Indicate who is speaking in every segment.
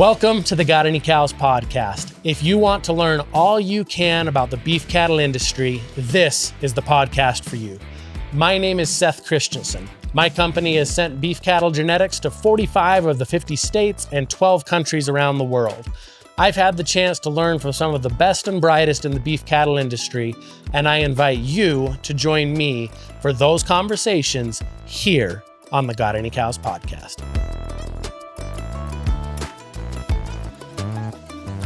Speaker 1: Welcome to the Got Any Cows podcast. If you want to learn all you can about the beef cattle industry, this is the podcast for you. My name is Seth Christensen. My company has sent beef cattle genetics to 45 of the 50 states and 12 countries around the world. I've had the chance to learn from some of the best and brightest in the beef cattle industry, and I invite you to join me for those conversations here on the Got Any Cows podcast.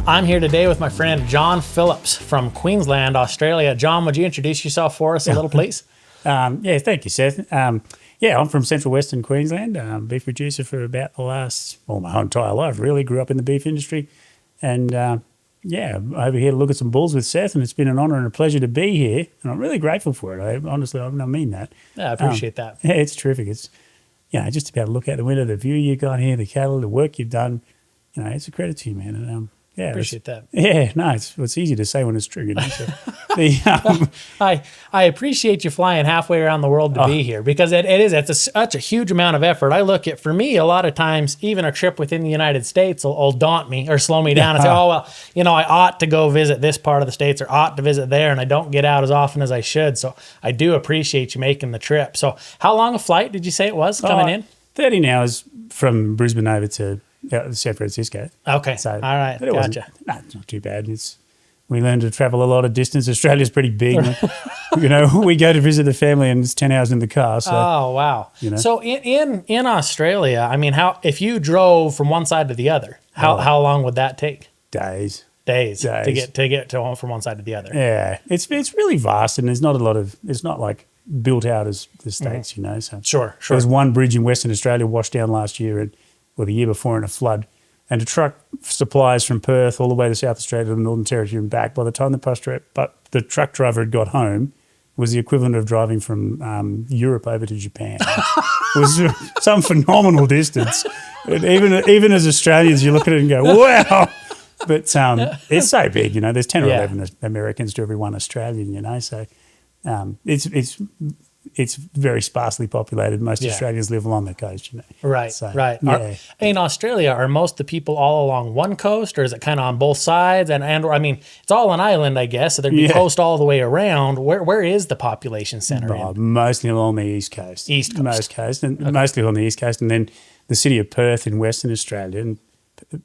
Speaker 1: I'm here today with my friend John Phillips from Queensland, Australia. John, would you introduce yourself for us a little, please?
Speaker 2: Yeah, thank you, Seth. I'm from central western Queensland, beef producer for about my whole entire life, really. Grew up in the beef industry. And over here to look at some bulls with Seth, and it's been an honour and a pleasure to be here. And I'm really grateful for it. I mean that.
Speaker 1: Yeah, I appreciate that.
Speaker 2: Yeah, it's terrific. It's, just to be able to look out the window, the view you got here, the cattle, the work you've done, it's a credit to you, man. And,
Speaker 1: appreciate that.
Speaker 2: Yeah, no, it's easy to say when it's true. So
Speaker 1: I appreciate you flying halfway around the world to be here, because it's such a huge amount of effort. I look at, for me, a lot of times, even a trip within the United States will daunt me or slow me down and say, I ought to go visit this part of the States or ought to visit there, and I don't get out as often as I should. So I do appreciate you making the trip. So how long a flight did you say it was coming in?
Speaker 2: 13 hours from Brisbane over to San Francisco.
Speaker 1: Okay.
Speaker 2: So,
Speaker 1: all right. Gotcha.
Speaker 2: It's not too bad. We learned to travel a lot of distance. Australia's pretty big. We go to visit the family and it's 10 hours in the car. So,
Speaker 1: oh, wow. So in Australia, if you drove from one side to the other, how long would that take?
Speaker 2: Days
Speaker 1: to get from one side to the other.
Speaker 2: Yeah. It's really vast, and there's not a lot of, it's not like built out as the States, So
Speaker 1: Sure.
Speaker 2: There was one bridge in Western Australia washed down last year the year before in a flood, and to truck supplies from Perth all the way to South Australia to the Northern Territory and back, by the time the truck driver had got home, was the equivalent of driving from Europe over to Japan. It was some phenomenal distance. And even as Australians, you look at it and go, wow. But it's so big, there's 10 or 11 Americans to every one Australian, so it's very sparsely populated. Most Australians live along the coast,
Speaker 1: Right,
Speaker 2: so,
Speaker 1: right.
Speaker 2: Yeah.
Speaker 1: In Australia, are most of the people all along one coast, or is it kind of on both sides? And it's all an island, I guess, so there'd be coast all the way around. Where is the population center?
Speaker 2: Mostly along the east coast. Mostly on the east coast, and then the city of Perth in Western Australia. And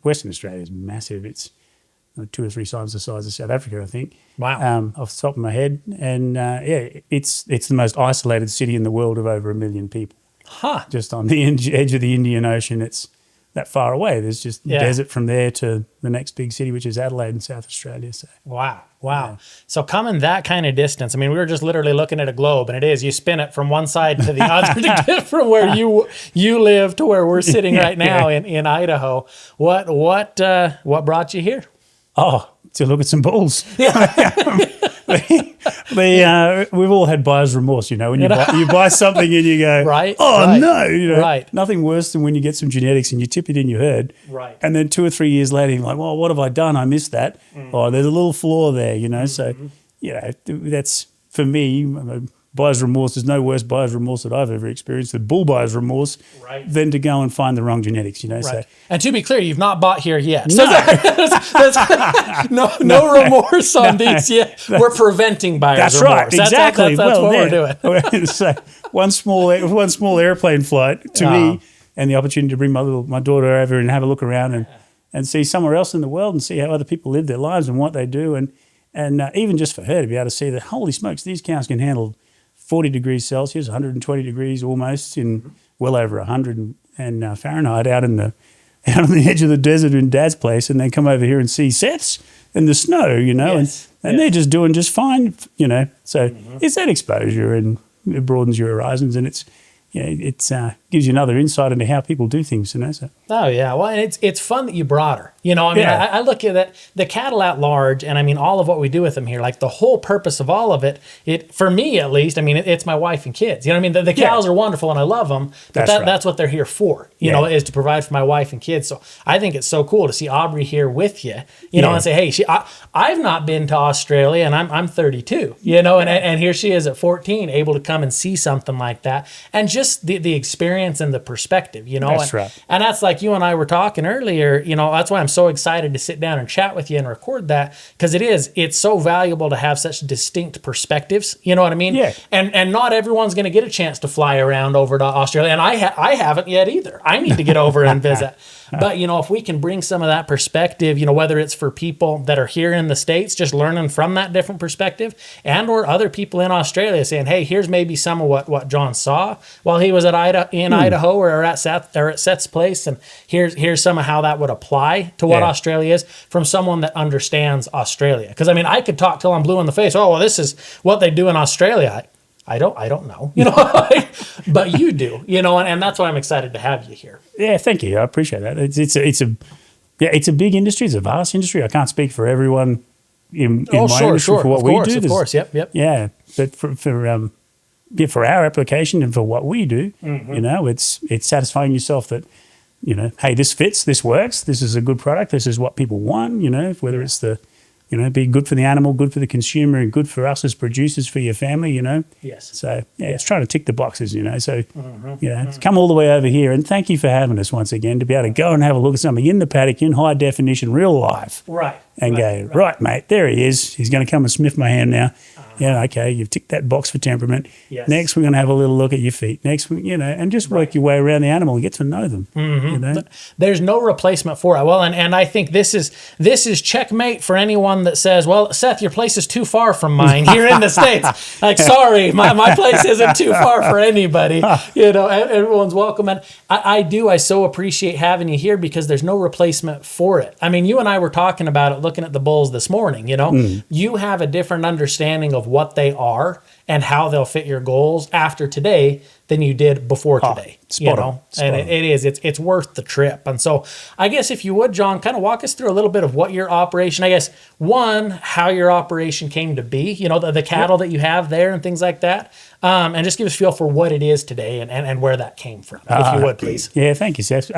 Speaker 2: Western Australia is massive. It's 2 or 3 times the size of South Africa, I think.
Speaker 1: Wow.
Speaker 2: Off the top of my head. And it's the most isolated city in the world of over 1 million people.
Speaker 1: Huh.
Speaker 2: Just on the edge of the Indian Ocean. It's that far away. There's just desert from there to the next big city, which is Adelaide in South Australia. So.
Speaker 1: Wow. Yeah. So coming that kind of distance, we were just literally looking at a globe, and it is, you spin it from one side to the other to get from where you live to where we're sitting right now in Idaho. What brought you here?
Speaker 2: Oh, to look at some bulls. We've all had buyer's remorse, when you buy something and you go, nothing worse than when you get some genetics and you tip it in your herd.
Speaker 1: Right.
Speaker 2: And then 2 or 3 years later, you're like, well, what have I done? I missed that. Oh, there's a little flaw there, So, that's, for me, buyer's remorse. There's no worse buyer's remorse that I've ever experienced, the bull buyer's remorse, than to go and find the wrong genetics,
Speaker 1: Right.
Speaker 2: So,
Speaker 1: and to be clear, you've not bought here yet.
Speaker 2: No.
Speaker 1: So no remorse on these yet. We're preventing buyer's remorse.
Speaker 2: Right, exactly.
Speaker 1: That's what we're doing.
Speaker 2: So one small airplane flight to me, and the opportunity to bring my daughter over and have a look around and see somewhere else in the world and see how other people live their lives and what they do, and even just for her to be able to see that, holy smokes, these cows can handle 40 degrees Celsius, 120 degrees almost, in well over 100 and Fahrenheit out on the edge of the desert in Dad's place, and then come over here and see Seth's in the snow, and they're just doing just fine, So it's that exposure, and it broadens your horizons, and it's it gives you another insight into how people do things, So.
Speaker 1: Oh yeah, well, and it's fun that you brought her. I look at that, the cattle at large, and all of what we do with them here, like the whole purpose of all of it. For me at least, it's my wife and kids. The cows are wonderful and I love them, but that's what they're here for. You know, is to provide for my wife and kids. So I think it's so cool to see Aubrey here with you. And say, hey, I've not been to Australia, and I'm 32. And here she is at 14, able to come and see something like that, and just the experience experience and the perspective, you know.
Speaker 2: That's right.
Speaker 1: And that's like you and I were talking earlier, you know, that's why I'm so excited to sit down and chat with you and record that, because it's so valuable to have such distinct perspectives, you know what I mean?
Speaker 2: Yeah.
Speaker 1: And not everyone's going to get a chance to fly around over to Australia, and I haven't yet either. I need to get over and visit. But, you know, if we can bring some of that perspective, you know, whether it's for people that are here in the States, just learning from that different perspective, and or other people in Australia saying, hey, here's maybe some of what John saw while he was at Idaho or at Seth's place, and here's some of how that would apply to what Australia is from someone that understands Australia. Because, I mean, I could talk till I'm blue in the face. Oh, well, this is what they do in Australia. I don't know, you know, but you do, you know, and that's why I'm excited to have you here.
Speaker 2: Yeah, thank you. I appreciate that. It's a big industry. It's a vast industry. I can't speak for everyone in my industry for what we do.
Speaker 1: Of course, yep.
Speaker 2: Yeah, but for our application and for what we do, you know, it's satisfying yourself that, you know, hey, this fits, this works, this is a good product, this is what people want, you know, whether it's you know, be good for the animal, good for the consumer, and good for us as producers, for your family, you know.
Speaker 1: Yes.
Speaker 2: So, it's trying to tick the boxes, you know. So, you know, it's come all the way over here. And thank you for having us once again, to be able to go and have a look at something in the paddock, in high definition, real life.
Speaker 1: Right.
Speaker 2: And right, mate, there he is. He's going to come and sniff my hand now. Yeah, okay, you've ticked that box for temperament.
Speaker 1: Yes.
Speaker 2: Next, we're going to have a little look at your feet. Next, you know, and just work your way around the animal and get to know them. You know?
Speaker 1: There's no replacement for it. Well, and I think this is checkmate for anyone that says, well, Seth, your place is too far from mine here in the States. Like, sorry, my place isn't too far for anybody. You know, everyone's welcome. And I so appreciate having you here, because there's no replacement for it. I mean, you and I were talking about it, looking at the bulls this morning, you know. You have a different understanding of what they are and how they'll fit your goals after today than you did before today. You know, and it's worth the trip. And so I guess if you would, John, kind of walk us through a little bit of what your operation, I guess, one, how your operation came to be, you know, the cattle that you have there and things like that. And just give us a feel for what it is today and where that came from, if you would, please.
Speaker 2: Yeah, thank you, Seth.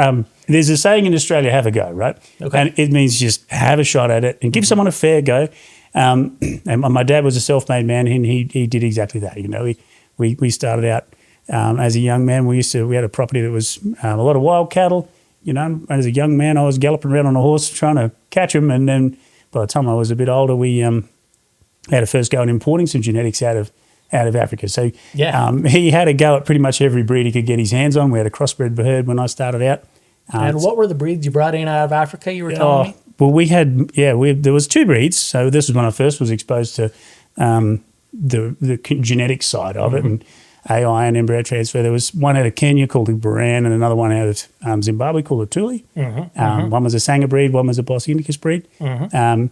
Speaker 2: There's a saying in Australia, have a go, right? Okay. And it means just have a shot at it and give someone a fair go. And my dad was a self-made man, and he did exactly that. You know, we started out as a young man. We had a property that was a lot of wild cattle. You know, and as a young man, I was galloping around on a horse trying to catch them. And then by the time I was a bit older, we had to first go and importing some genetics out of Africa. So he had a go at pretty much every breed he could get his hands on. We had a crossbred herd when I started out.
Speaker 1: And what were the breeds you brought in out of Africa, you were telling me?
Speaker 2: Well, we had, there was two breeds. So this was when I first was exposed to the genetic side of it, and AI and embryo transfer. There was one out of Kenya called a Baran, and another one out of Zimbabwe called a Tuli. One was a Sanger breed, one was a Bos Indicus breed. And,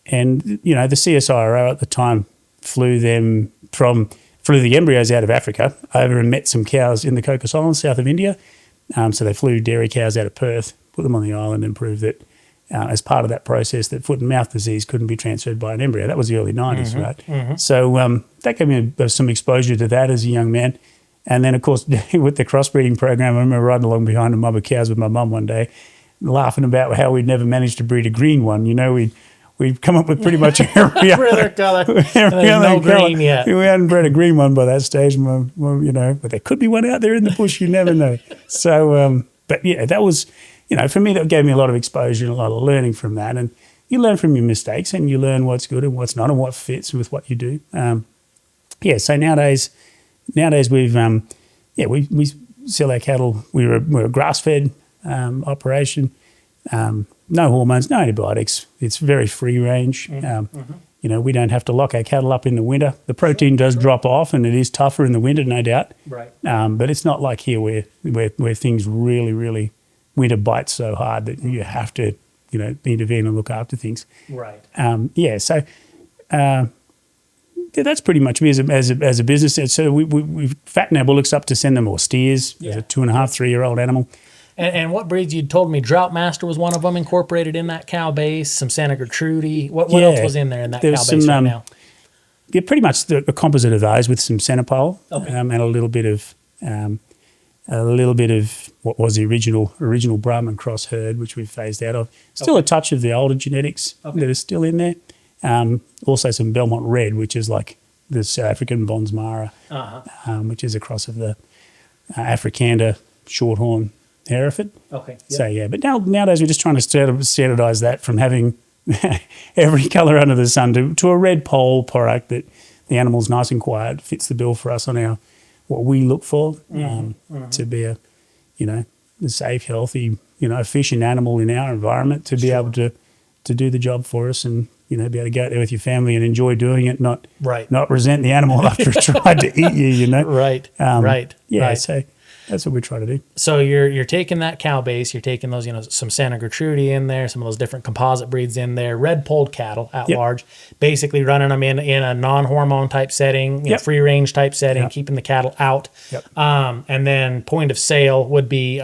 Speaker 2: you know, the CSIRO at the time flew the embryos out of Africa over and met some cows in the Cocos Islands, south of India. So they flew dairy cows out of Perth, put them on the island, and proved that as part of that process that foot and mouth disease couldn't be transferred by an embryo. That was the early 90s, right? So that gave me some exposure to that as a young man. And then, of course, with the crossbreeding program, I remember riding along behind a mob of cows with my mum one day, laughing about how we'd never managed to breed a green one. You know, we'd come up with pretty much every other colour. No green yet. We hadn't bred a green one by that stage, you know, but there could be one out there in the bush. You never know. So, but yeah, that was, you know, for me, that gave me a lot of exposure and a lot of learning from that. And you learn from your mistakes, and you learn what's good and what's not, and what fits with what you do. So nowadays we sell our cattle. We're a grass-fed operation. No hormones, no antibiotics. It's very free range. You know, we don't have to lock our cattle up in the winter. The protein does drop off, and it is tougher in the winter, no doubt.
Speaker 1: Right.
Speaker 2: But it's not like here where things really, really winter bites so hard that you have to, you know, intervene and look after things.
Speaker 1: Right.
Speaker 2: So that's pretty much me as a business. So we fatten our bullocks up to send them, or steers. There's a 2.5, 3 year old animal.
Speaker 1: And what breeds you told me? Drought Master was one of them incorporated in that cow base. Some Santa Gertrudie. What else was in there in that cow base right now?
Speaker 2: Yeah, pretty much the composite of those with some Centerpole, and a little bit of what was the original Brahman cross herd, which we've phased out of. Still a touch of the older genetics that are still in there. Also some Belmont Red, which is like the South African Bonsmara, which is a cross of the Afrikander shorthorn Hereford.
Speaker 1: Okay.
Speaker 2: So yeah, but nowadays we're just trying to standardise that from having every colour under the sun to a red pole product that the animal's nice and quiet, fits the bill for us on our what we look for to be a safe, healthy, efficient animal in our environment to be able to do the job for us and be able to go out there with your family and enjoy doing it, not resent the animal after it tried to eat you.
Speaker 1: Right.
Speaker 2: Yeah. So that's what we try to do.
Speaker 1: So you're taking that cow base, you're taking those, some Santa Gertrudis in there, some of those different composite breeds in there, red polled cattle at large, basically running them in a non-hormone type setting, free range type setting, keeping the cattle out. And then point of sale would be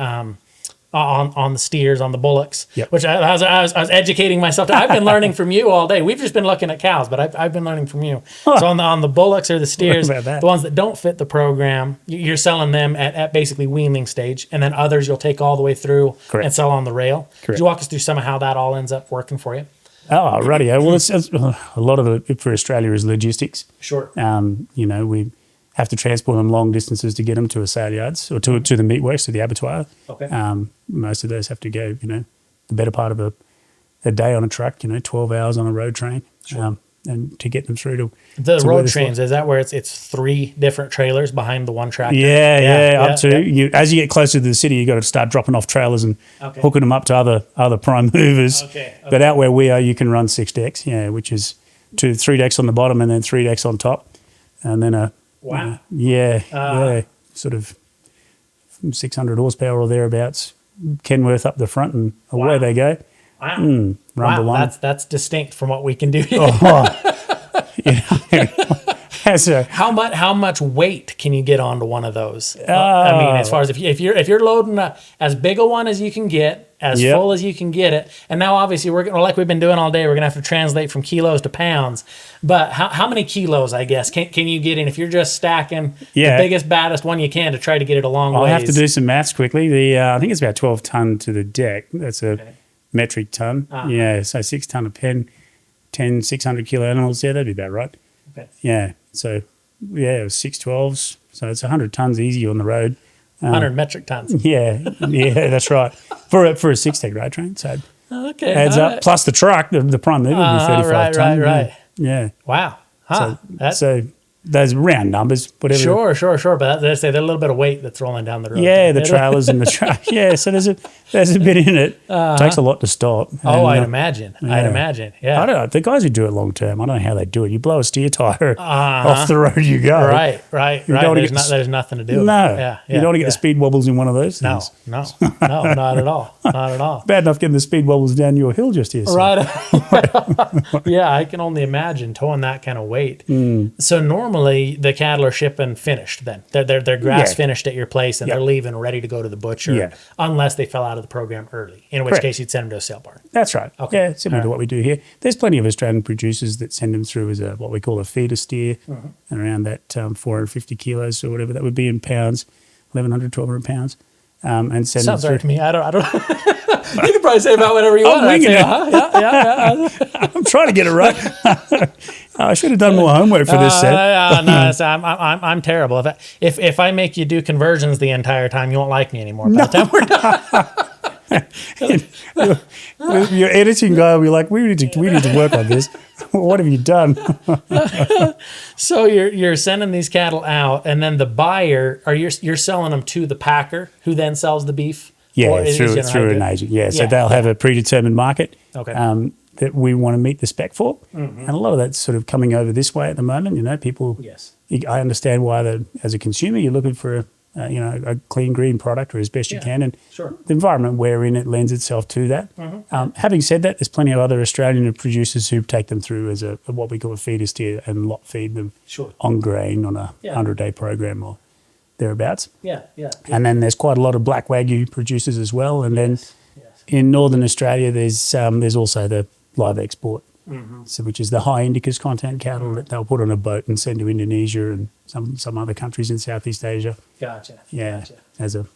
Speaker 1: on the steers, on the bullocks, which I was educating myself. I've been learning from you all day. We've just been looking at cows, but I've been learning from you. So on the bullocks or the steers, the ones that don't fit the program, you're selling them at basically weaning stage, and then others you'll take all the way through and sell on the rail. Could you walk us through some of how that all ends up working for you?
Speaker 2: Oh, righty. Well, it's a lot of it for Australia is logistics.
Speaker 1: Sure.
Speaker 2: We have to transport them long distances to get them to a sale yards or to the meat works, to the abattoir.
Speaker 1: Okay.
Speaker 2: Most of those have to go, the better part of a day on a truck, 12 hours on a road train.
Speaker 1: Sure.
Speaker 2: And to get them through to
Speaker 1: the road trains, is that where it's 3 different trailers behind the one tractor?
Speaker 2: Up to as you get closer to the city, you got to start dropping off trailers and hooking them up to other prime movers. Okay. But out where we are, you can run 6 decks, which is 3 decks on the bottom and then 3 decks on top, and then sort of 600 horsepower or thereabouts, Kenworth up the front, and away they go.
Speaker 1: Wow. That's distinct from what we can do here. How much weight can you get onto one of those? I mean, as far as if you're loading as big a one as you can get, as full as you can get it, and now obviously like we've been doing all day, we're gonna have to translate from kilos to pounds. But how many kilos, I guess, can you get in if you're just stacking the biggest, baddest one you can to try to get it a long way?
Speaker 2: I'll have to do some maths quickly. I think it's about 12 ton to the deck. That's a metric ton. So 6 ton of pen, 10 600 kilo animals. Yeah, that'd be about right. Okay. Yeah. So, 6 12s. So it's 100 tons easy on the road.
Speaker 1: 100 metric tons.
Speaker 2: Yeah, that's right. For a 6-deck road train. So adds up.
Speaker 1: Right.
Speaker 2: Plus the truck, the prime mover would be 35 ton.
Speaker 1: Right.
Speaker 2: Yeah.
Speaker 1: Wow. Huh.
Speaker 2: So those round numbers, whatever.
Speaker 1: Sure. But there's a little bit of weight that's rolling down the road.
Speaker 2: Yeah, the trailers and the truck. Yeah, so there's a bit in it. Takes a lot to stop.
Speaker 1: I'd imagine. I'd imagine. Yeah.
Speaker 2: I don't know. The guys who do it long term, I don't know how they do it. You blow a steer tire off the road, you go.
Speaker 1: Right. There's nothing to do.
Speaker 2: No. Yeah. You don't want to get the speed wobbles in one of those things.
Speaker 1: No, not at all. Not at all.
Speaker 2: Bad enough getting the speed wobbles down your hill just here. So.
Speaker 1: Right. Yeah, I can only imagine towing that kind of weight. So normally the cattle are shipping finished then. They're grass finished at your place and they're leaving ready to go to the butcher unless they fell out of the program early, in which case you'd send them to a sale barn.
Speaker 2: That's right. Okay. Yeah, similar to what we do here. There's plenty of Australian producers that send them through as what we call a feeder steer, and around that 450 kilos or whatever that would be in pounds, 1,100, 1,200 pounds, and send
Speaker 1: Sounds
Speaker 2: them through.
Speaker 1: right to me. I don't. You can probably say about whatever you want.
Speaker 2: I'm trying to get it right. I should have done more homework for this set.
Speaker 1: I'm terrible. If I make you do conversions the entire time, you won't like me anymore. By the time we're done.
Speaker 2: Your editing guy will be like, we need to work on this. What have you done?
Speaker 1: So you're sending these cattle out, and then the buyer, you're selling them to the packer, who then sells the beef.
Speaker 2: Yeah, through an agent. Yeah, so they'll have a predetermined market that we want to meet the spec for, and a lot of that's sort of coming over this way at the moment. People. Yes. I understand why as a consumer you're looking for a clean green product or as best you can, and the environment we're in, it lends itself to that. Having said that, there's plenty of other Australian producers who take them through as what we call a feeder steer and lot feed them on grain on a 100-day program or thereabouts. Yeah. And then there's quite a lot of black Wagyu producers as well, and then in Northern Australia there's also the live export. So, which is the high indicus content cattle that they'll put on a boat and send to Indonesia and some other countries in Southeast Asia.
Speaker 1: Gotcha.
Speaker 2: Yeah, as a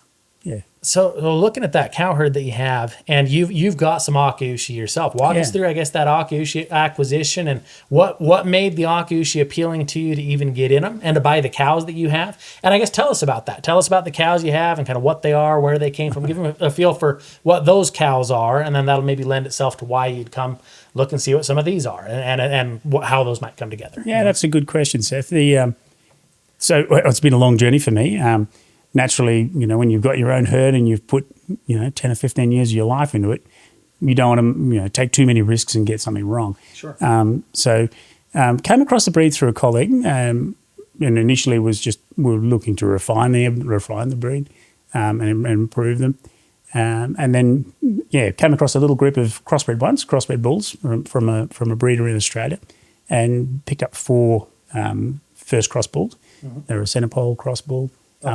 Speaker 2: yeah.
Speaker 1: So looking at that cow herd that you have, and you've got some Akaushi yourself. Walk us through, I guess, that Akaushi acquisition and what made the Akaushi appealing to you to even get in them and to buy the cows that you have. And I guess tell us about that. Tell us about the cows you have and kind of what they are, where they came from. Give them a feel for what those cows are, and then that'll maybe lend itself to why you'd come look and see what some of these are and how those might come together.
Speaker 2: Yeah, that's a good question, Seth. So it's been a long journey for me. Naturally, when you've got your own herd and you've put, 10 or 15 years of your life into it, you don't want to, take too many risks and get something wrong.
Speaker 1: Sure.
Speaker 2: Came across the breed through a colleague, and initially we were looking to refine the breed and improve them. And then, came across a little group of crossbred bulls from a breeder in Australia, and picked up 4 first cross bulls. Mm-hmm. They're a centerpole cross bull.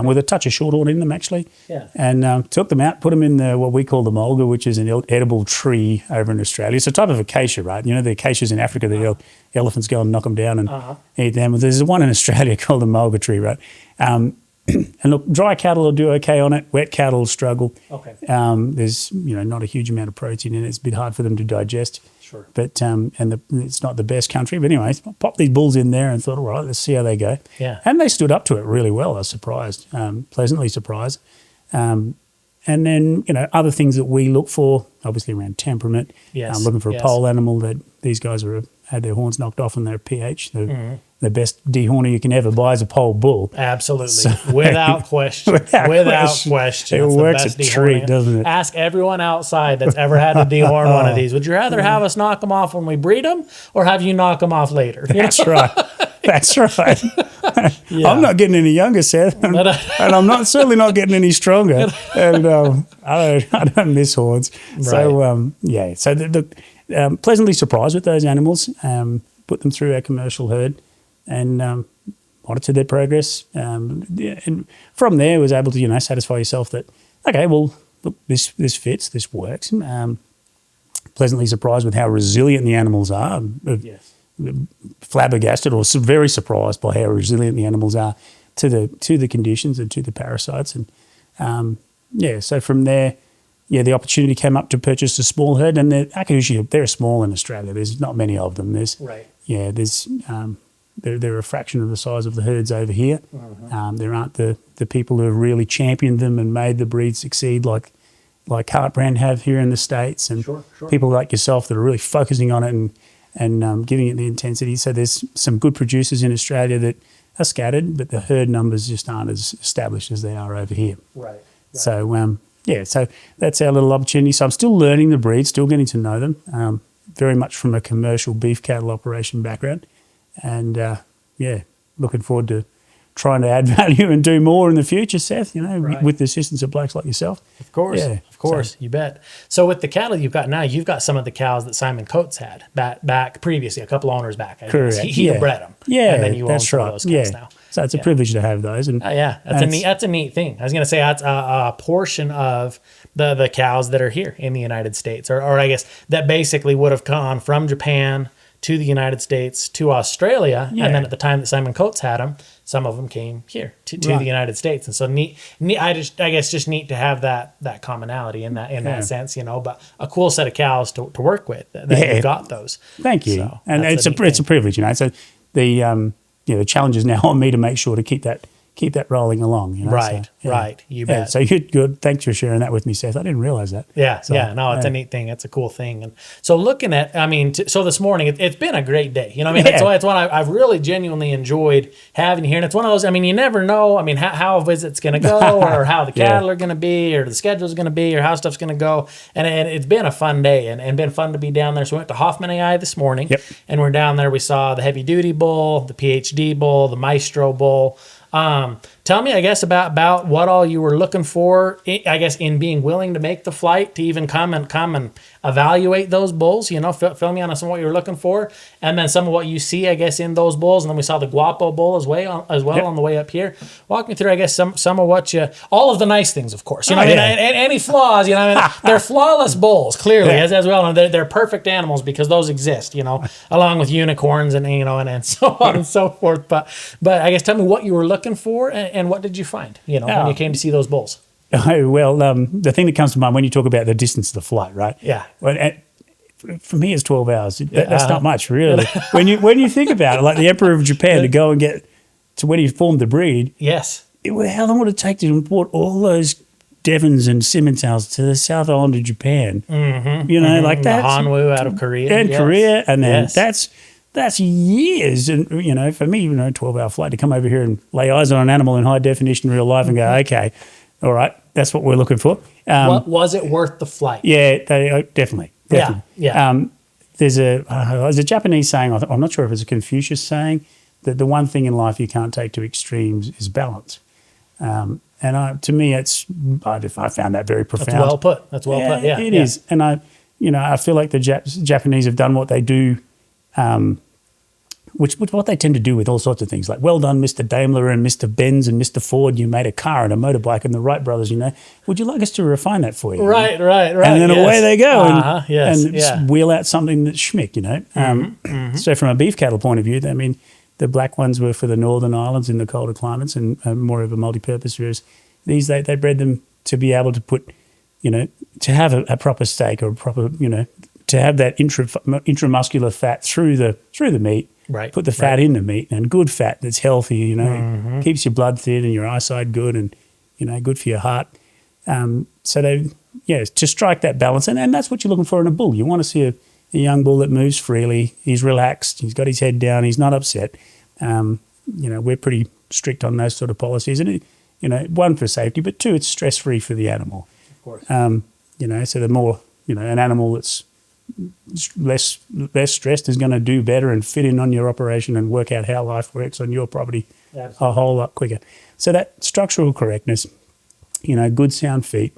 Speaker 2: With a touch of shorthorn in them, actually.
Speaker 1: Yeah.
Speaker 2: And took them out, put them in what we call the mulga, which is an edible tree over in Australia. It's a type of acacia, right? The acacias in Africa, the elephants go and knock them down and eat them. There's one in Australia called the mulga tree, right? And look, dry cattle will do okay on it. Wet cattle will struggle.
Speaker 1: Okay.
Speaker 2: There's not a huge amount of protein in it. It's a bit hard for them to digest.
Speaker 1: Sure.
Speaker 2: But it's not the best country. But anyway, popped these bulls in there and thought, all right, let's see how they go.
Speaker 1: Yeah.
Speaker 2: And they stood up to it really well. I was surprised, pleasantly surprised. And then other things that we look for, obviously around temperament.
Speaker 1: Yes.
Speaker 2: Looking for a pole animal that these guys had their horns knocked off and their pH. The best dehorner you can ever buy is a pole bull.
Speaker 1: Absolutely. So, without question. Without question.
Speaker 2: It works a treat, doesn't it?
Speaker 1: Ask everyone outside that's ever had to dehorn one of these. Would you rather have us knock them off when we breed them or have you knock them off later?
Speaker 2: That's right. That's right.
Speaker 1: Yeah.
Speaker 2: I'm not getting any younger, Seth, and I'm certainly not getting any stronger. And I don't miss horns.
Speaker 1: Right.
Speaker 2: So pleasantly surprised with those animals. Put them through our commercial herd, and monitored their progress. And from there, was able to satisfy yourself that look, this fits, this works. Pleasantly surprised with how resilient the animals are.
Speaker 1: Yes.
Speaker 2: Flabbergasted or very surprised by how resilient the animals are to the conditions and to the parasites. And so from there, the opportunity came up to purchase a small herd, and Akaushi, they're small in Australia. There's not many of them. They're a fraction of the size of the herds over here. Mm-hmm. There aren't the people who have really championed them and made the breed succeed like Heartbrand have here in the States, and people like yourself that are really focusing on it and giving it the intensity. So there's some good producers in Australia that are scattered, but the herd numbers just aren't as established as they are over here.
Speaker 1: Right.
Speaker 2: So, so that's our little opportunity. So I'm still learning the breed, still getting to know them, very much from a commercial beef cattle operation background. And, looking forward to trying to add value and do more in the future, Seth, with the assistance of blokes like yourself.
Speaker 1: Of course, you bet. So with the cattle you've got now, you've got some of the cows that Simon Coates had back previously, a couple owners back.
Speaker 2: Correct.
Speaker 1: He bred them.
Speaker 2: Yeah,
Speaker 1: and then you
Speaker 2: that's
Speaker 1: own
Speaker 2: right.
Speaker 1: those cows now.
Speaker 2: So it's a privilege to have those. And
Speaker 1: that's a neat thing. I was going to say that's a portion of the cows that are here in the United States, or I guess that basically would have gone from Japan to the United States to Australia, and then at the time that Simon Coates had them, some of them came here to the United States, and so neat. I guess just neat to have that commonality in that sense, But a cool set of cows to work with that you've got those.
Speaker 2: Thank you,
Speaker 1: so
Speaker 2: and it's a privilege, So the challenge is now on me to make sure to keep that rolling along.
Speaker 1: Right. You bet.
Speaker 2: So good. Thanks for sharing that with me, Seth. I didn't realize that.
Speaker 1: It's a neat thing. It's a cool thing. And so looking at, so this morning, it's been a great day. It's one I've really genuinely enjoyed having here. And it's one of those, you never know, how a visit's going to go or how the cattle are going to be or the schedule's going to be or how stuff's going to go. And it's been a fun day and been fun to be down there. So we went to Hoffman AI this morning and we're down there. We saw the heavy duty bull, the PhD bull, the Maestro bull. Tell me, I guess, about what all you were looking for, I guess, in being willing to make the flight to even come and evaluate those bulls, fill me on some of what you were looking for, and then some of what you see, I guess, in those bulls. And then we saw the Guapo bull as well on the way up here. Walk me through, I guess, some of what all of the nice things, of course. And any flaws, they're flawless bulls, clearly, as well. And they're perfect animals because those exist, along with unicorns and, and so on and so forth. But I guess tell me what you were looking for and what did you find, when you came to see those bulls?
Speaker 2: Oh, well, the thing that comes to mind when you talk about the distance of the flight, right?
Speaker 1: Yeah.
Speaker 2: Well, for me, it's 12 hours. That's not much, really. when you think about it, like the Emperor of Japan to go and get to when he formed the breed.
Speaker 1: Yes.
Speaker 2: How long would it take to import all those Devons and Simmentals to the South Island of Japan?
Speaker 1: Mm-hmm.
Speaker 2: You know, like that.
Speaker 1: Hanwoo out of Korea.
Speaker 2: And
Speaker 1: yes.
Speaker 2: Korea, and then
Speaker 1: yes.
Speaker 2: that's years. And, you know, for me, 12-hour flight to come over here and lay eyes on an animal in high definition real life and go, okay, all right, that's what we're looking for.
Speaker 1: Was it worth the flight?
Speaker 2: Yeah, definitely.
Speaker 1: Yeah.
Speaker 2: There's a Japanese saying, I'm not sure if it's a Confucius saying, that the one thing in life you can't take to extremes is balance. To me, I found that very profound.
Speaker 1: That's well put. Yeah,
Speaker 2: it is. And I feel like the Japanese have done what they do, which what they tend to do with all sorts of things, like, well done, Mr. Daimler and Mr. Benz and Mr. Ford, you made a car and a motorbike, and the Wright brothers, would you like us to refine that for you?
Speaker 1: Right.
Speaker 2: And then away they go and
Speaker 1: just
Speaker 2: wheel out something that's schmick, So from a beef cattle point of view, I mean, the black ones were for the northern islands in the colder climates and more of a multi-purpose, whereas these, they bred them to be able to put, to have a proper steak or a proper, to have that intramuscular fat through the meat.
Speaker 1: Right.
Speaker 2: Put the fat in the meat, and good fat that's healthy, keeps your blood thin and your eyesight good and, good for your heart. So to strike that balance. And that's what you're looking for in a bull. You want to see a young bull that moves freely. He's relaxed. He's got his head down. He's not upset. We're pretty strict on those sort of policies. And, one, for safety, but two, it's stress-free for the animal.
Speaker 1: Of course.
Speaker 2: So the more, an animal that's less stressed is going to do better and fit in on your operation and work out how life works on your property a whole lot quicker. So that structural correctness, good sound feet,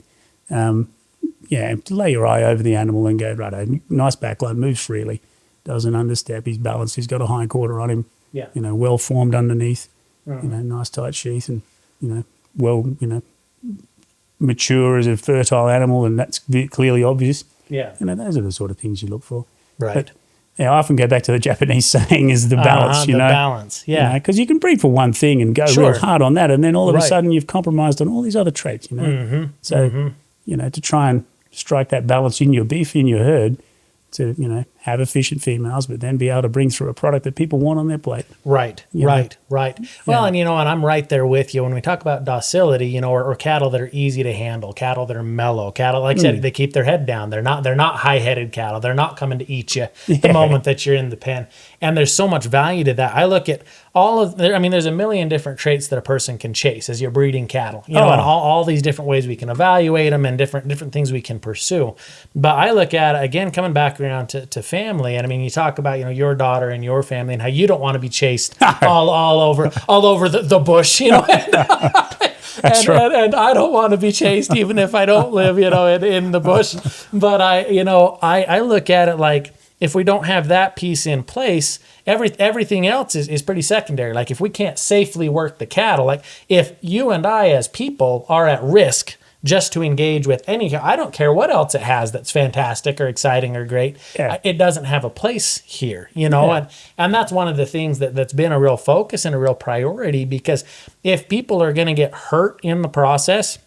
Speaker 2: lay your eye over the animal and go, right, nice backline, moves freely, doesn't understep, he's balanced, he's got a hind quarter on him, well formed underneath, nice tight sheath and, mature as a fertile animal, and that's clearly obvious.
Speaker 1: Yeah.
Speaker 2: Those are the sort of things you look for.
Speaker 1: Right.
Speaker 2: But, I often go back to the Japanese saying is the balance,
Speaker 1: The balance, yeah.
Speaker 2: Because you can breed for one thing and go real hard on that, and then all of a sudden you've compromised on all these other traits, So, to try and strike that balance in your beef, in your herd, to, have efficient females, but then be able to bring through a product that people want on their plate.
Speaker 1: Right. Well, and I'm right there with you. When we talk about docility, or cattle that are easy to handle, cattle that are mellow, cattle, like I said, they keep their head down. They're not high-headed cattle. They're not coming to eat you the moment that you're in the pen. And there's so much value to that. I look at there's a million different traits that a person can chase as you're breeding cattle, and all these different ways we can evaluate them and different things we can pursue. But I look at it, again, coming back around to family, and you talk about, your daughter and your family and how you don't want to be chased all over the bush,
Speaker 2: That's right.
Speaker 1: And I don't want to be chased even if I don't live, in the bush. But I look at it like, if we don't have that piece in place, everything else is pretty secondary. Like, if we can't safely work the cattle, like if you and I as people are at risk just to engage with I don't care what else it has that's fantastic or exciting or great. Yeah. It doesn't have a place here, and that's one of the things that's been a real focus and a real priority, because if people are going to get hurt in the process,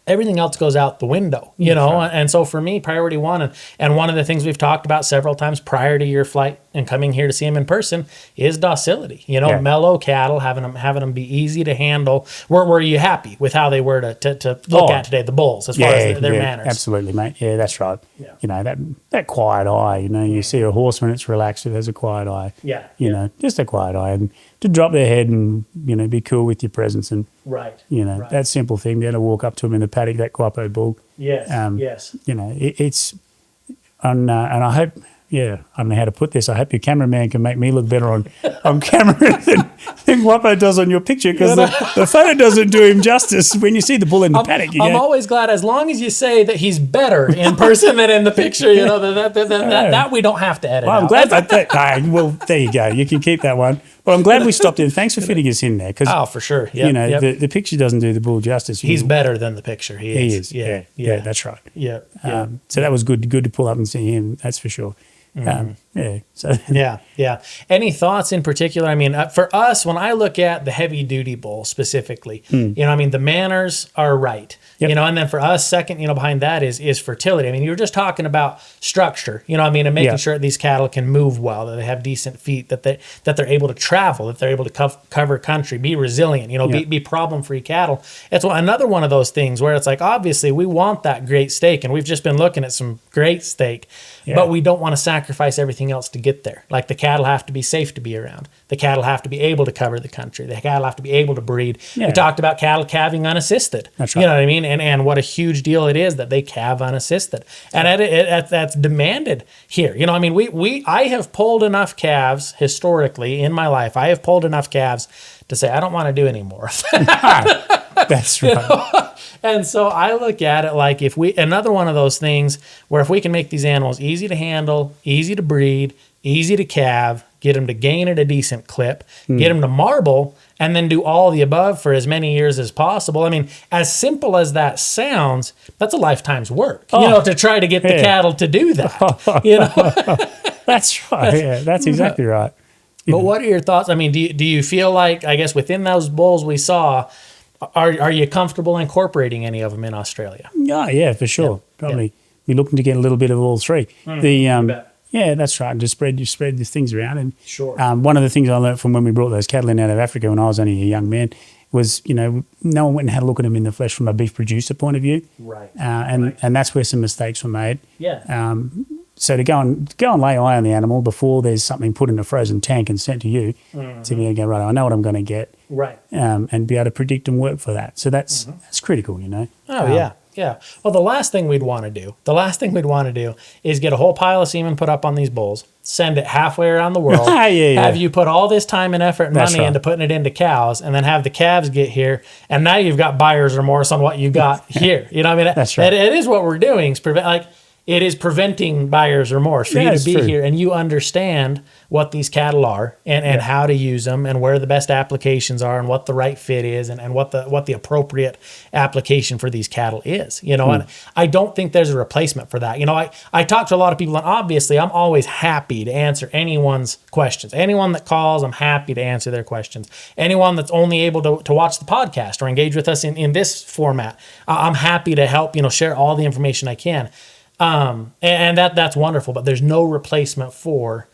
Speaker 1: everything else goes out the window, And so for me, priority one, and one of the things we've talked about several times prior to your flight and coming here to see him in person is docility. Mellow cattle, having them be easy to handle. Were you happy with how they were to look at today, the bulls, as far as their manners?
Speaker 2: Absolutely, mate. Yeah, that's right. Yeah. That quiet eye, you see a horse when it's relaxed, it has a quiet eye.
Speaker 1: Yeah.
Speaker 2: Just a quiet eye. And to drop their head and, be cool with your presence and, that simple thing, be able to walk up to them in the paddock, that Guapo bull.
Speaker 1: Yes, yes.
Speaker 2: It's, and I hope, I don't know how to put this, I hope your cameraman can make me look better on camera than Guapo does on your picture, because the photo doesn't do him justice when you see the bull in the paddock.
Speaker 1: I'm always glad, as long as you say that he's better in person than in the picture, that we don't have to edit out.
Speaker 2: I'm glad there you go. You can keep that one. Well, I'm glad we stopped in. Thanks for fitting us in there.
Speaker 1: For sure. Yep,
Speaker 2: the picture doesn't do the bull justice.
Speaker 1: He's better than the picture. He is.
Speaker 2: Yeah, that's right.
Speaker 1: Yeah.
Speaker 2: So that was good to pull up and see him. That's for sure. Yeah. So
Speaker 1: Yeah. Any thoughts in particular? I mean, for us, when I look at the heavy duty bull specifically, I mean, the manners are right.
Speaker 2: Yep.
Speaker 1: And then for us, second, behind that is fertility. I mean, you were just talking about structure, and making sure these cattle can move well, that they have decent feet, that they're able to travel, that they're able to cover country, be resilient, be problem-free cattle. It's another one of those things where it's like, obviously we want that great steak, and we've just been looking at some great steak, but we don't want to sacrifice everything else to get there. Like the cattle have to be safe to be around. The cattle have to be able to cover the country. The cattle have to be able to breed. Yeah. We talked about cattle calving unassisted.
Speaker 2: That's right.
Speaker 1: You know what I mean? And what a huge deal it is that they calve unassisted. And that's demanded here. I mean, I have pulled enough calves historically in my life. I have pulled enough calves to say, I don't want to do any more.
Speaker 2: That's right.
Speaker 1: And so I look at it like another one of those things where if we can make these animals easy to handle, easy to breed, easy to calve, get them to gain at a decent clip, get them to marble, and then do all the above for as many years as possible. I mean, as simple as that sounds, that's a lifetime's work, to try to get the cattle to do that.
Speaker 2: That's right. Yeah, that's exactly right.
Speaker 1: But what are your thoughts? I mean, do you feel like, I guess, within those bulls we saw, are you comfortable incorporating any of them in Australia?
Speaker 2: Yeah, for sure. Probably be looking to get a little bit of all three. Yeah, that's right. Just spread these things around. And
Speaker 1: sure.
Speaker 2: One of the things I learned from when we brought those cattle in out of Africa when I was only a young man was, no one went and had a look at them in the flesh from a beef producer point of view.
Speaker 1: Right.
Speaker 2: And that's where some mistakes were made.
Speaker 1: Yeah.
Speaker 2: So to go and lay eye on the animal before there's something put in a frozen tank and sent to you, to be able to go, right, I know what I'm going to get.
Speaker 1: Right.
Speaker 2: And be able to predict and work for that. So that's critical,
Speaker 1: Oh, yeah. Yeah. Well, the last thing we'd want to do is get a whole pile of semen put up on these bulls, send it halfway around the world, have you put all this time and effort and money into putting it into cows, and then have the calves get here, and now you've got buyer's remorse on what you got here. You know what I mean?
Speaker 2: That's right.
Speaker 1: It is what we're doing. It is preventing buyer's remorse for you to be here, and you understand what these cattle are and how to use them and where the best applications are and what the right fit is and what the appropriate application for these cattle is. And I don't think there's a replacement for that. I talk to a lot of people, and obviously I'm always happy to answer anyone's questions. Anyone that calls, I'm happy to answer their questions. Anyone that's only able to watch the podcast or engage with us in this format, I'm happy to help, share all the information I can. And that's wonderful, but there's no replacement for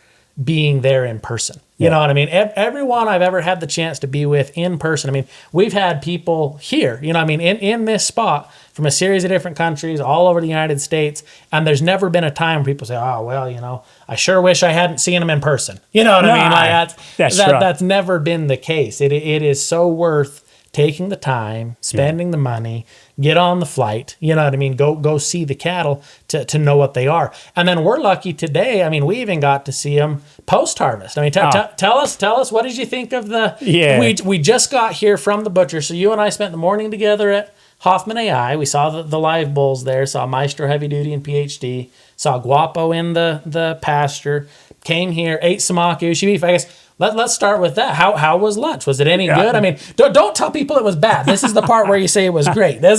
Speaker 1: being there in person. You know what I mean? Everyone I've ever had the chance to be with in person. I mean, we've had people here, in this spot from a series of different countries all over the United States. And there's never been a time where people say, oh, well, I sure wish I hadn't seen them in person. You know what I mean? Like that's never been the case. It is so worth taking the time, spending the money, get on the flight, you know what I mean? Go see the cattle to know what they are. And then we're lucky today. I mean, we even got to see them post-harvest. I mean, tell us, what did you think of the...
Speaker 2: Yeah.
Speaker 1: We just got here from the butcher. So you and I spent the morning together at Hoffman AI. We saw the live bulls there, saw Maestro Heavy Duty and PhD, saw Guapo in the pasture, came here, ate some Akaushi beef. I guess... Let's start with that. How was lunch? Was it any good? I mean, don't tell people it was bad. This is the part where you say it was great. How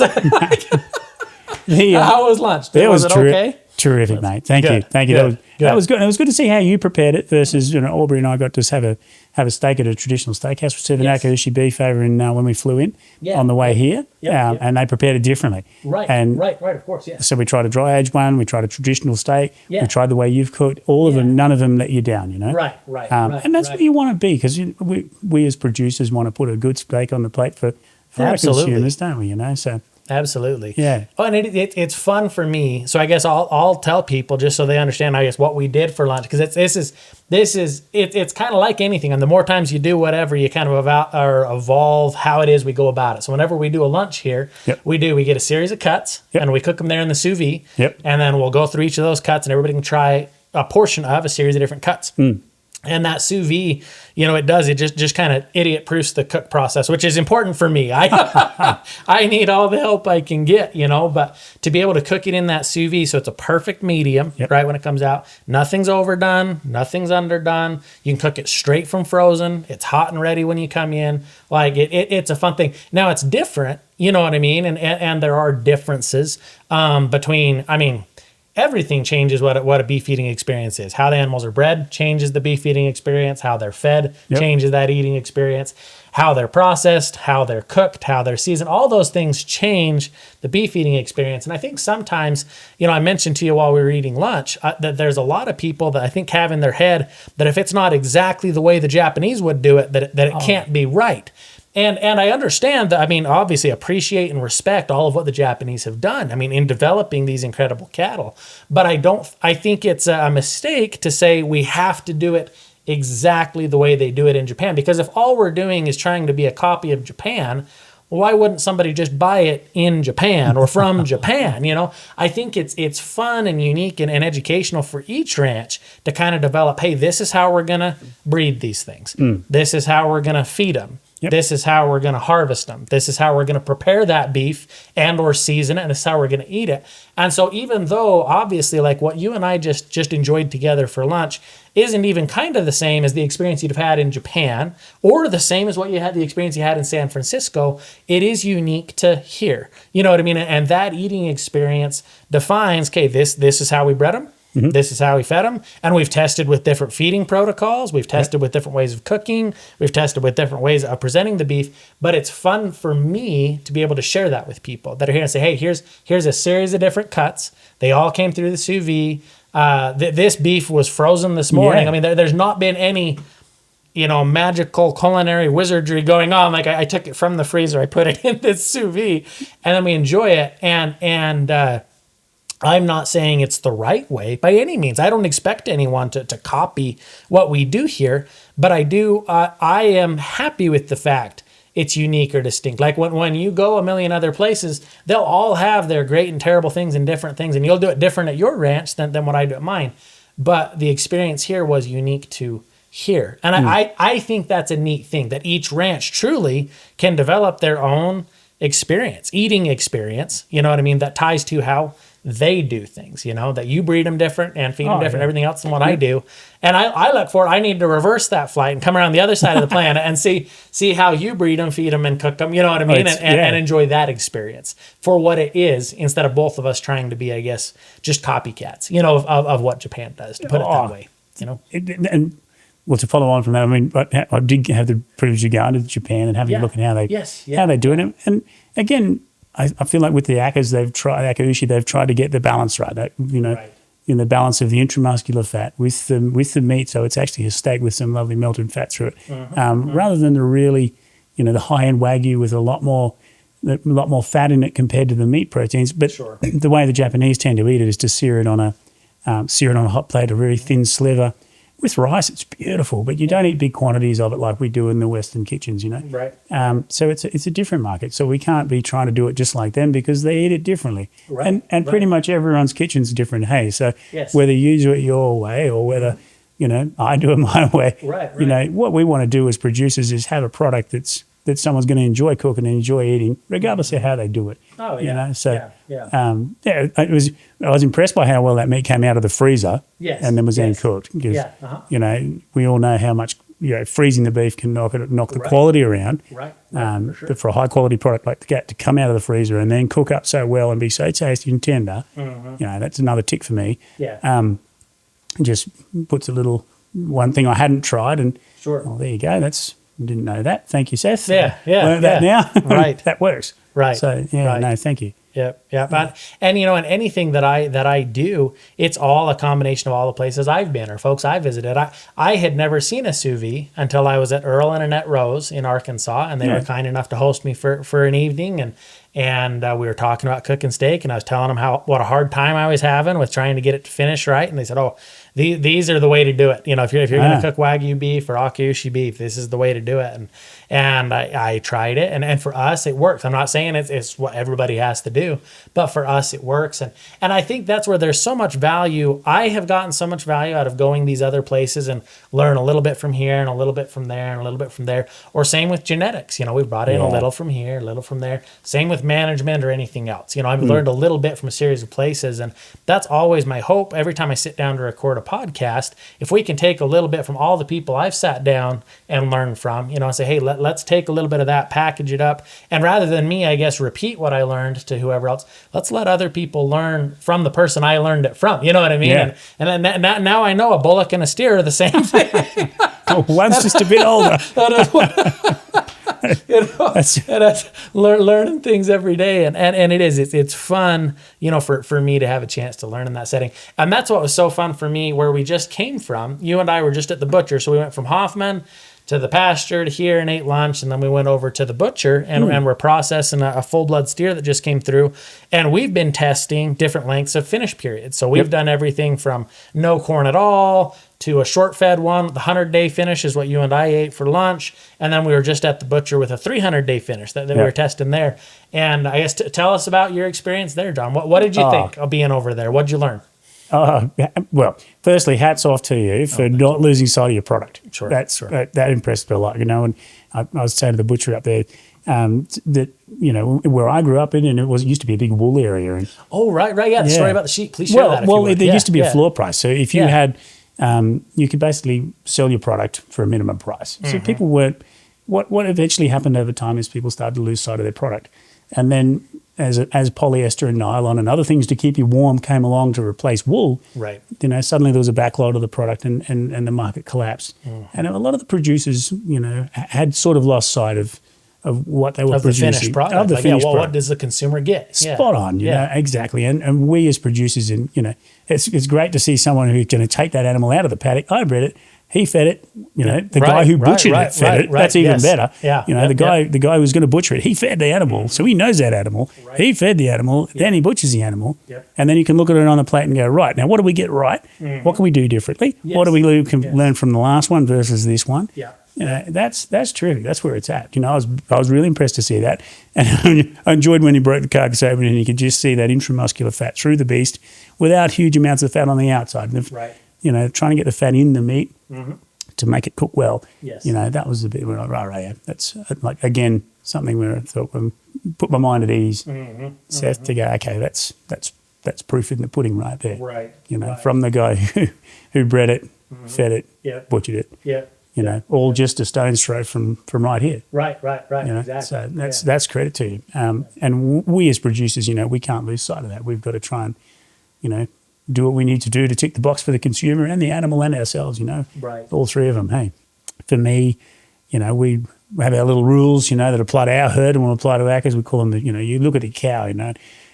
Speaker 1: was lunch? Was it okay?
Speaker 2: Terrific, mate. Thank you. That was good. It was good to see how you prepared it versus, Aubrey and I got to have a steak at a traditional steakhouse. We served an Akaushi beef over in when we flew in on the way here, and they prepared it differently.
Speaker 1: Right, of course, yeah.
Speaker 2: So we tried a dry aged one, we tried a traditional steak, we tried the way you've cooked. All of them, none of them let you down,
Speaker 1: Right.
Speaker 2: And that's what you want to be, because we as producers want to put a good steak on the plate for our consumers, don't we? So.
Speaker 1: Absolutely.
Speaker 2: Yeah.
Speaker 1: Oh, and it's fun for me. So I guess I'll tell people just so they understand, I guess, what we did for lunch, because it's kind of like anything. And the more times you do whatever, you kind of evolve how it is we go about it. So whenever we do a lunch here, we get a series of cuts and we cook them there in the sous vide. And then we'll go through each of those cuts and everybody can try a portion of a series of different cuts. And that sous vide, it just kind of idiot proofs the cook process, which is important for me. I need all the help I can get, but to be able to cook it in that sous vide so it's a perfect medium, right, when it comes out. Nothing's overdone, nothing's underdone. You can cook it straight from frozen. It's hot and ready when you come in. Like it's a fun thing. Now it's different, you know what I mean? And there are differences between, everything changes what a beef eating experience is. How the animals are bred changes the beef eating experience. How they're fed changes that eating experience. How they're processed, how they're cooked, how they're seasoned. All those things change the beef eating experience. And I think sometimes, I mentioned to you while we were eating lunch that there's a lot of people that I think have in their head that if it's not exactly the way the Japanese would do it, that it can't be right. And I understand that, obviously appreciate and respect all of what the Japanese have done, in developing these incredible cattle. But I think it's a mistake to say we have to do it exactly the way they do it in Japan. Because if all we're doing is trying to be a copy of Japan, why wouldn't somebody just buy it in Japan or from Japan? I think it's fun and unique and educational for each ranch to kind of develop, hey, this is how we're going to breed these things. This is how we're going to feed them. Yep. This is how we're going to harvest them. This is how we're going to prepare that beef and or season it, and this is how we're going to eat it. And so even though obviously like what you and I just enjoyed together for lunch isn't even kind of the same as the experience you'd have had in Japan or the same as the experience you had in San Francisco, it is unique to here. You know what I mean? And that eating experience defines, okay, this is how we bred them. Mm-hmm. This is how we fed them. And we've tested with different feeding protocols. We've tested with different ways of cooking. We've tested with different ways of presenting the beef. But it's fun for me to be able to share that with people that are here and say, hey, here's a series of different cuts. They all came through the sous vide. This beef was frozen this morning. Yeah. There's not been any, magical culinary wizardry going on. Like I took it from the freezer. I put it in this sous vide and then we enjoy it. And I'm not saying it's the right way by any means. I don't expect anyone to copy what we do here, but I am happy with the fact it's unique or distinct. Like when you go a million other places, they'll all have their great and terrible things and different things, and you'll do it different at your ranch than what I do at mine. But the experience here was unique to here. And I think that's a neat thing, that each ranch truly can develop their own experience, eating experience, that ties to how they do things, that you breed them different and feed them different, everything else than what I do. And I look for it. I need to reverse that flight and come around the other side of the planet and see how you breed them, feed them, and cook them, and enjoy that experience for what it is, instead of both of us trying to be, I guess, just copycats, of what Japan does, to put it that way,
Speaker 2: And well, to follow on from that, I did have the privilege of going to Japan and having a look at how they do it. And again, I feel like with the Akaushi, they've tried to get the balance right. The balance of the intramuscular fat with the meat, so it's actually a steak with some lovely melted fat through it, rather than the really, the high end Wagyu with a lot more fat in it compared to the meat proteins. But the way the Japanese tend to eat it is to sear it on a hot plate, a very thin sliver. With rice, it's beautiful, but you don't eat big quantities of it like we do in the Western kitchens,
Speaker 1: Right.
Speaker 2: So it's a different market. So we can't be trying to do it just like them because they eat it differently.
Speaker 1: Right.
Speaker 2: And pretty much everyone's kitchen's different. Hey, so whether you do it your way or whether, I do it my way, what we want to do as producers is have a product that someone's going to enjoy cooking and enjoy eating, regardless of how they do it.
Speaker 1: Oh, yeah.
Speaker 2: I was impressed by how well that meat came out of the freezer and then was then cooked. Because, we all know how much freezing the beef can knock the quality around.
Speaker 1: Right.
Speaker 2: For sure. But for a high quality product like that to come out of the freezer and then cook up so well and be so tasty and tender, that's another tick for me.
Speaker 1: Yeah.
Speaker 2: Just puts a little one thing I hadn't tried and there you go. Didn't know that. Thank you, Seth. Learned that now.
Speaker 1: Right.
Speaker 2: That works.
Speaker 1: Right.
Speaker 2: So no, thank you.
Speaker 1: Yep. And and anything that I do, it's all a combination of all the places I've been or folks I visited. I had never seen a sous vide until I was at Earl and Annette Rose in Arkansas, and they were kind enough to host me for an evening, and we were talking about cooking steak, and I was telling them what a hard time I was having with trying to get it to finish right, and they said, "Oh, these are the way to do it. If you're going to cook Wagyu beef or Akaushi beef, this is the way to do it." And I tried it, and for us it works. I'm not saying it's what everybody has to do, but for us it works. And I think that's where there's so much value. I have gotten so much value out of going these other places and learn a little bit from here and a little bit from there and a little bit from there. Or same with genetics. We've brought in a little from here, a little from there. Same with management or anything else. I've learned a little bit from a series of places, and that's always my hope. Every time I sit down to record a podcast, if we can take a little bit from all the people I've sat down and learned from, and say, hey, let's take a little bit of that, package it up. And rather than me, I guess, repeat what I learned to whoever else, let's let other people learn from the person I learned it from. You know what I mean?
Speaker 2: Yeah.
Speaker 1: And then now I know a bullock and a steer are the same thing.
Speaker 2: One's just a bit older.
Speaker 1: That's learning things every day, and it's fun, for me to have a chance to learn in that setting. And that's what was so fun for me, where we just came from. You and I were just at the butcher, so we went from Hoffman to the pasture to here and ate lunch, and then we went over to the butcher and we're processing a full blood steer that just came through, and we've been testing different lengths of finish periods. So we've done everything from no corn at all to a short fed one. The 100-day finish is what you and I ate for lunch, and then we were just at the butcher with a 300-day finish that we were testing there. And I guess tell us about your experience there, John. What did you think of being over there? What did you learn?
Speaker 2: Well, firstly, hats off to you for not losing sight of your product.
Speaker 1: Sure,
Speaker 2: that impressed me a lot, And I was saying to the butcher up there that where I grew up in, and it used to be a big wool area. And
Speaker 1: right, yeah. The story about the sheep. Please share that.
Speaker 2: There used to be a floor price. So if you had, you could basically sell your product for a minimum price. So people weren't. What eventually happened over time is people started to lose sight of their product, and then as polyester and nylon and other things to keep you warm came along to replace wool,
Speaker 1: right?
Speaker 2: Suddenly there was a backlog of the product and the market collapsed. And a lot of the producers, had sort of lost sight of what they were producing.
Speaker 1: The finished product.
Speaker 2: Of the finished product.
Speaker 1: What does the consumer get?
Speaker 2: Spot on, you know, exactly. And we as producers, it's great to see someone who's going to take that animal out of the paddock. I bred it. He fed it, the guy who butchered it fed it. That's even better.
Speaker 1: Yeah.
Speaker 2: The guy who was going to butcher it, he fed the animal. So he knows that animal. Right. He fed the animal, then he butchers the animal. Yep. And then you can look at it on the plate and go, right, now what do we get right? Mm-hmm. What can we do differently? Yes. What do we learn from the last one versus this one?
Speaker 1: Yeah.
Speaker 2: That's terrific. That's where it's at. I was really impressed to see that. And I enjoyed when he broke the carcass open and you could just see that intramuscular fat through the beast without huge amounts of fat on the outside.
Speaker 1: Right.
Speaker 2: Trying to get the fat in the meat to make it cook well.
Speaker 1: Yes.
Speaker 2: That was a bit where that's again something where I thought put my mind at ease. Seth to go, okay, that's proof in the pudding right there.
Speaker 1: Right.
Speaker 2: From the guy who bred it, fed it, butchered it.
Speaker 1: Yeah.
Speaker 2: All just a stone's throw from right here.
Speaker 1: Right. Exactly.
Speaker 2: So that's credit to you. And we as producers, we can't lose sight of that. We've got to try and, do what we need to do to tick the box for the consumer and the animal and ourselves,
Speaker 1: Right.
Speaker 2: All three of them. Hey, for me, we have our little rules, that apply to our herd and will apply to our cows. We call them, you look at a cow,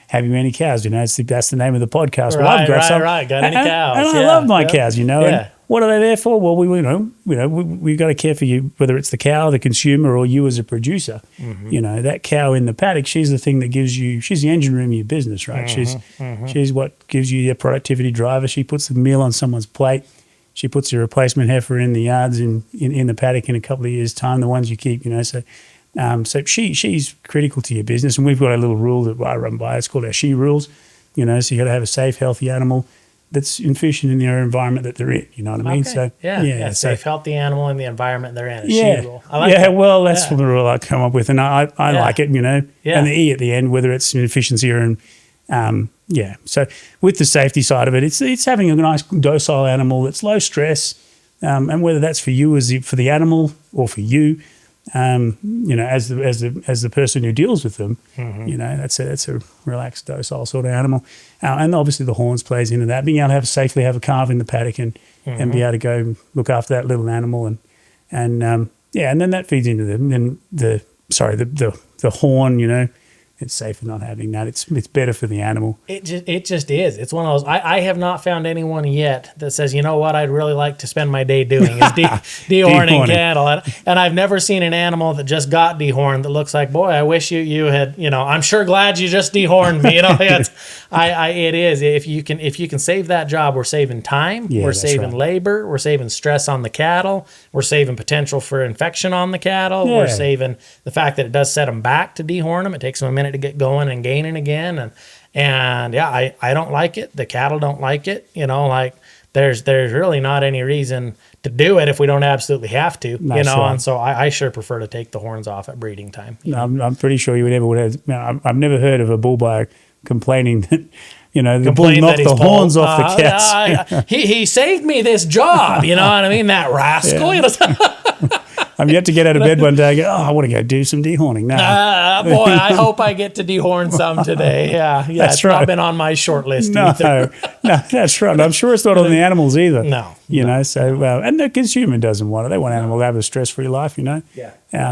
Speaker 2: have you any cows? That's the name of the podcast. Well, I've got some.
Speaker 1: Right. Got any cows?
Speaker 2: And I love my cows, And what are they there for? Well, we've got to care for you, whether it's the cow, the consumer, or you as a producer. That cow in the paddock, she's the thing that gives you. She's the engine room of your business, right? She's what gives you your productivity driver. She puts the meal on someone's plate. She puts your replacement heifer in the yards in the paddock in a couple of years' time. The ones you keep, So she's critical to your business, and we've got a little rule that I run by. It's called our she rules. So you got to have a safe, healthy animal that's efficient in their environment that they're in. You know what I mean?
Speaker 1: Okay.
Speaker 2: So
Speaker 1: safe, healthy animal in the environment they're in.
Speaker 2: Yeah,
Speaker 1: she rule. I like that.
Speaker 2: Well, that's the rule I come up with, and I like it.
Speaker 1: Yeah.
Speaker 2: And the E at the end, whether it's an efficiency or an So with the safety side of it, it's having a nice docile animal that's low stress, and whether that's for you for the animal or for you. As the person who deals with them, that's a relaxed, docile sort of animal, and obviously the horns plays into that. Being able to safely have a calf in the paddock and be able to go look after that little animal and then that feeds into the horn. It's safer not having that. It's better for the animal.
Speaker 1: It just is. It's one of those. I have not found anyone yet that says, you know what, I'd really like to spend my day doing is dehorning cattle. And I've never seen an animal that just got dehorned that looks like, boy, I wish you had. I'm sure glad you just dehorned me. It is. If you can save that job, we're saving time. We're saving labor. We're saving stress on the cattle. We're saving potential for infection on the cattle. We're saving the fact that it does set them back to dehorn them. It takes them a minute to get going and gaining again, and I don't like it. The cattle don't like it. There's really not any reason to do it if we don't absolutely have to.
Speaker 2: Right.
Speaker 1: And so I sure prefer to take the horns off at breeding time.
Speaker 2: I'm pretty sure you would have. I've never heard of a bull buyer complaining that you know, the bull
Speaker 1: Complain
Speaker 2: knocked
Speaker 1: that
Speaker 2: the
Speaker 1: he's
Speaker 2: horns
Speaker 1: pulled.
Speaker 2: off the cats.
Speaker 1: He saved me this job. You know what I mean? That rascal. You know.
Speaker 2: I'm yet to get out of bed one day and go, I want to go do some dehorning. No.
Speaker 1: Boy, I hope I get to dehorn some today. Yeah,
Speaker 2: That's
Speaker 1: it's
Speaker 2: right.
Speaker 1: not been on my short list
Speaker 2: No,
Speaker 1: either.
Speaker 2: no, that's right. I'm sure it's not on the animals either.
Speaker 1: No,
Speaker 2: You know, so, and the consumer doesn't want it. They want animals to have a stress-free life, you know,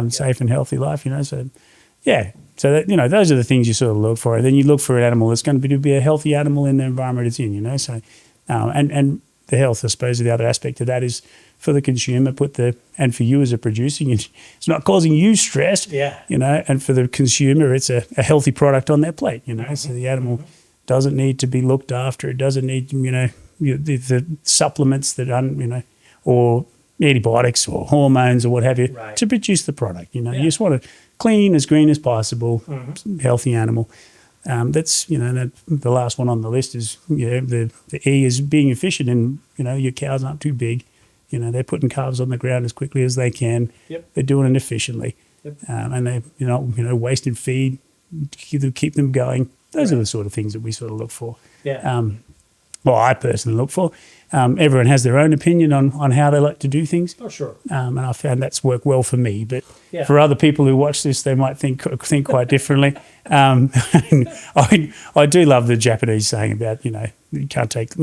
Speaker 2: safe and healthy life, you know. So, yeah. So, that, you know, those are the things you sort of look for. And then you look for an animal that's going to be a healthy animal in the environment it's in, you know. So, and the health, I suppose, the other aspect of that is for the consumer, and for you as a producer, it's not causing you stress, you know, and for the consumer, it's a healthy product on their plate, you know. So the animal doesn't need to be looked after. It doesn't need, you know, the supplements that, you know, or antibiotics or hormones or what have you to produce the product. You know, you just want a clean, as green as possible, healthy animal. That's, you know, the last one on the list is, you know, the E is being efficient, and, you know, your cows aren't too big. You know, they're putting calves on the ground as quickly as they can. They're doing it efficiently. And they're, you know, wasting feed, keep them going. Those are the sort of things that we sort of look for. Well, I personally look for. Everyone has their own opinion on how they like to do things.
Speaker 1: Oh, sure.
Speaker 2: And I found that's worked well for me. But for other people who watch this, they might think quite differently. I do love the Japanese saying about, you know, you can't take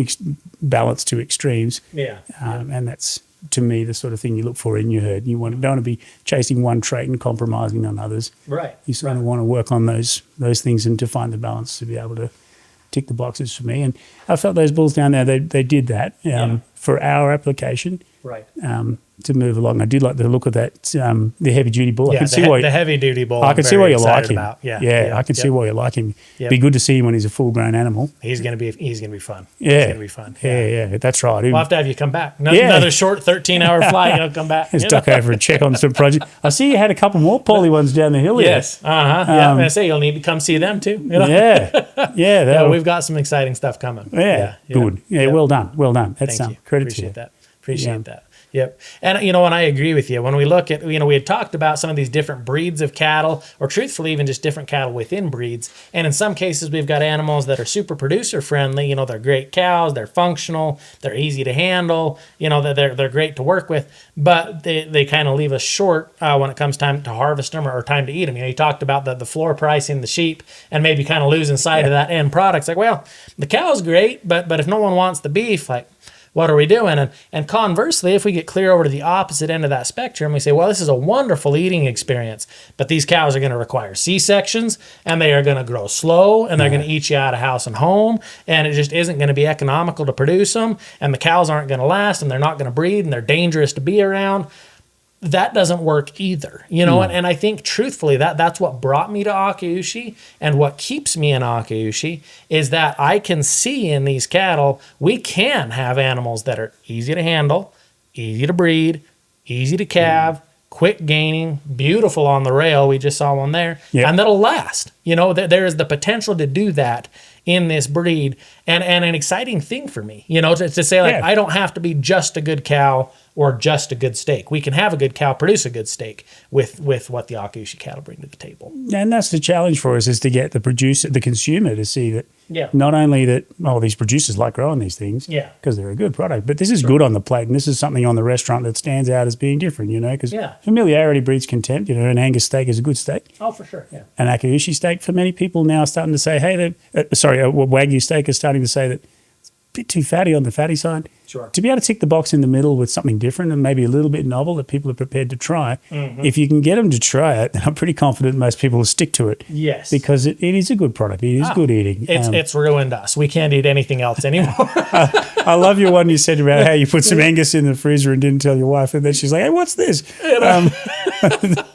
Speaker 2: balance to extremes. And that's, to me, the sort of thing you look for in your herd. You don't want to be chasing one trait and compromising on others.
Speaker 1: Right.
Speaker 2: You sort of want to work on those things and to find the balance to be able to tick the boxes for me. And I felt those bulls down there, they did that for our application.
Speaker 1: Right.
Speaker 2: To move along. I do like the look of that, the heavy duty bull. I can see
Speaker 1: the heavy duty bull.
Speaker 2: I can see why you like him.
Speaker 1: About.
Speaker 2: I can see why you like him. Be good to see him when he's a full grown animal.
Speaker 1: He's gonna be fun.
Speaker 2: Yeah.
Speaker 1: He's gonna be fun.
Speaker 2: Yeah, that's right.
Speaker 1: We'll have to have you come back. Another short 13-hour flight, you'll come back.
Speaker 2: Just duck over and check on some projects. I see you had a couple more poly ones down the hill.
Speaker 1: Yes. I say you'll need to come see them too. You know?
Speaker 2: Yeah.
Speaker 1: We've got some exciting stuff coming.
Speaker 2: Good. Well done. That's
Speaker 1: Thank you.
Speaker 2: Credit
Speaker 1: Appreciate
Speaker 2: to you.
Speaker 1: that. Appreciate that. Yep. And, you know, and I agree with you. When we look at, you know, we had talked about some of these different breeds of cattle, or truthfully, even just different cattle within breeds. And in some cases, we've got animals that are super producer friendly. You know, they're great cows, they're functional, they're easy to handle, you know, they're great to work with, but they kind of leave us short when it comes time to harvest them or time to eat them. You know, you talked about the floor price in the sheep and maybe kind of losing sight of that end product. It's like, well, the cow's great, but if no one wants the beef, like, what are we doing? And conversely, if we get clear over to the opposite end of that spectrum, we say, well, this is a wonderful eating experience, but these cows are going to require C-sections, and they are going to grow slow, and they're going to eat you out of house and home, and it just isn't going to be economical to produce them, and the cows aren't going to last, and they're not going to breed, and they're dangerous to be around. That doesn't work either, you know, and I think truthfully that's what brought me to Akaushi, and what keeps me in Akaushi is that I can see in these cattle, we can have animals that are easy to handle, easy to breed, easy to calve, quick gaining, beautiful on the rail. We just saw one there, and that'll last. You know, there is the potential to do that in this breed, and an exciting thing for me, you know, to say like, I don't have to be just a good cow or just a good steak. We can have a good cow produce a good steak with what the Akaushi cattle bring to the table.
Speaker 2: And that's the challenge for us, is to get the consumer to see that not only that, these producers like growing these things because they're a good product, but this is good on the plate, and this is something on the restaurant that stands out as being different, you know, because familiarity breeds contempt. You know, an Angus steak is a good steak.
Speaker 1: Oh, for sure. Yeah.
Speaker 2: An Akaushi steak, for many people now, are starting to say, hey, a Wagyu steak is starting to say that it's a bit too fatty on the fatty side.
Speaker 1: Sure.
Speaker 2: To be able to tick the box in the middle with something different and maybe a little bit novel that people are prepared to try, if you can get them to try it, then I'm pretty confident most people will stick to it.
Speaker 1: Yes.
Speaker 2: Because it is a good product. It is good eating.
Speaker 1: It's ruined us. We can't eat anything else anymore.
Speaker 2: I love your one you said about how you put some Angus in the freezer and didn't tell your wife, and then she's like, hey, what's this?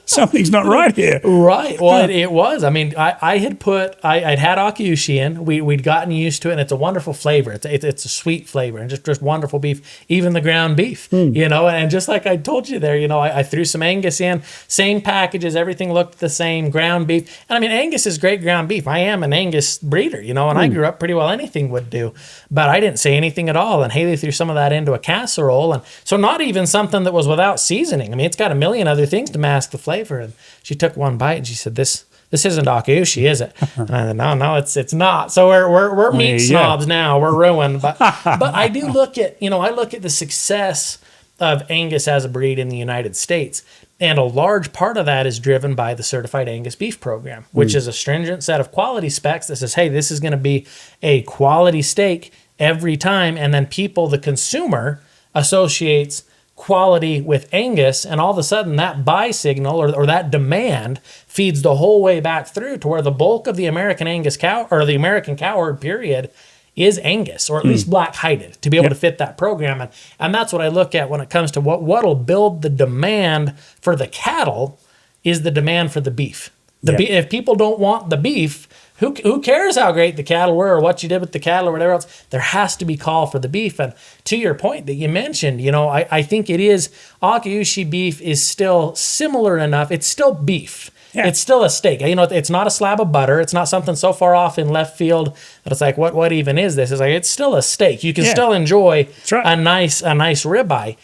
Speaker 2: Something's not right here.
Speaker 1: Right. Well, it was. I mean, I'd had Akaushi in. We'd gotten used to it, and it's a wonderful flavor. It's a sweet flavor and just wonderful beef, even the ground beef, you know, and just like I told you there, you know, I threw some Angus in, same packages, everything looked the same, ground beef. And I mean, Angus is great ground beef. I am an Angus breeder, you know, and I grew up pretty well, anything would do, but I didn't say anything at all. And Haley threw some of that into a casserole. And so not even something that was without seasoning. I mean, it's got a million other things to mask the flavor. And she took one bite and she said, this this isn't Akaushi, is it? No, it's not. So we're meat snobs now. We're ruined. But I do look at, I look at the success of Angus as a breed in the United States. And a large part of that is driven by the Certified Angus Beef Program, which is a stringent set of quality specs that says, hey, this is going to be a quality steak every time. And then the consumer, associates quality with Angus, and all of a sudden that buy signal or that demand feeds the whole way back through to where the bulk of the American Angus cow or the American cow herd period is Angus, or at least black-hided, to be able to fit that program. And that's what I look at when it comes to what'll build the demand for the cattle is the demand for the beef. If people don't want the beef, who cares how great the cattle were or what you did with the cattle or whatever else? There has to be call for the beef. And to your point that you mentioned, I think it is, Akaushi beef is still similar enough. It's still beef. Yeah. It's still a steak. It's not a slab of butter. It's not something so far off in left field that it's like, what even is this? It's like, it's still a steak. You can still enjoy a nice ribeye.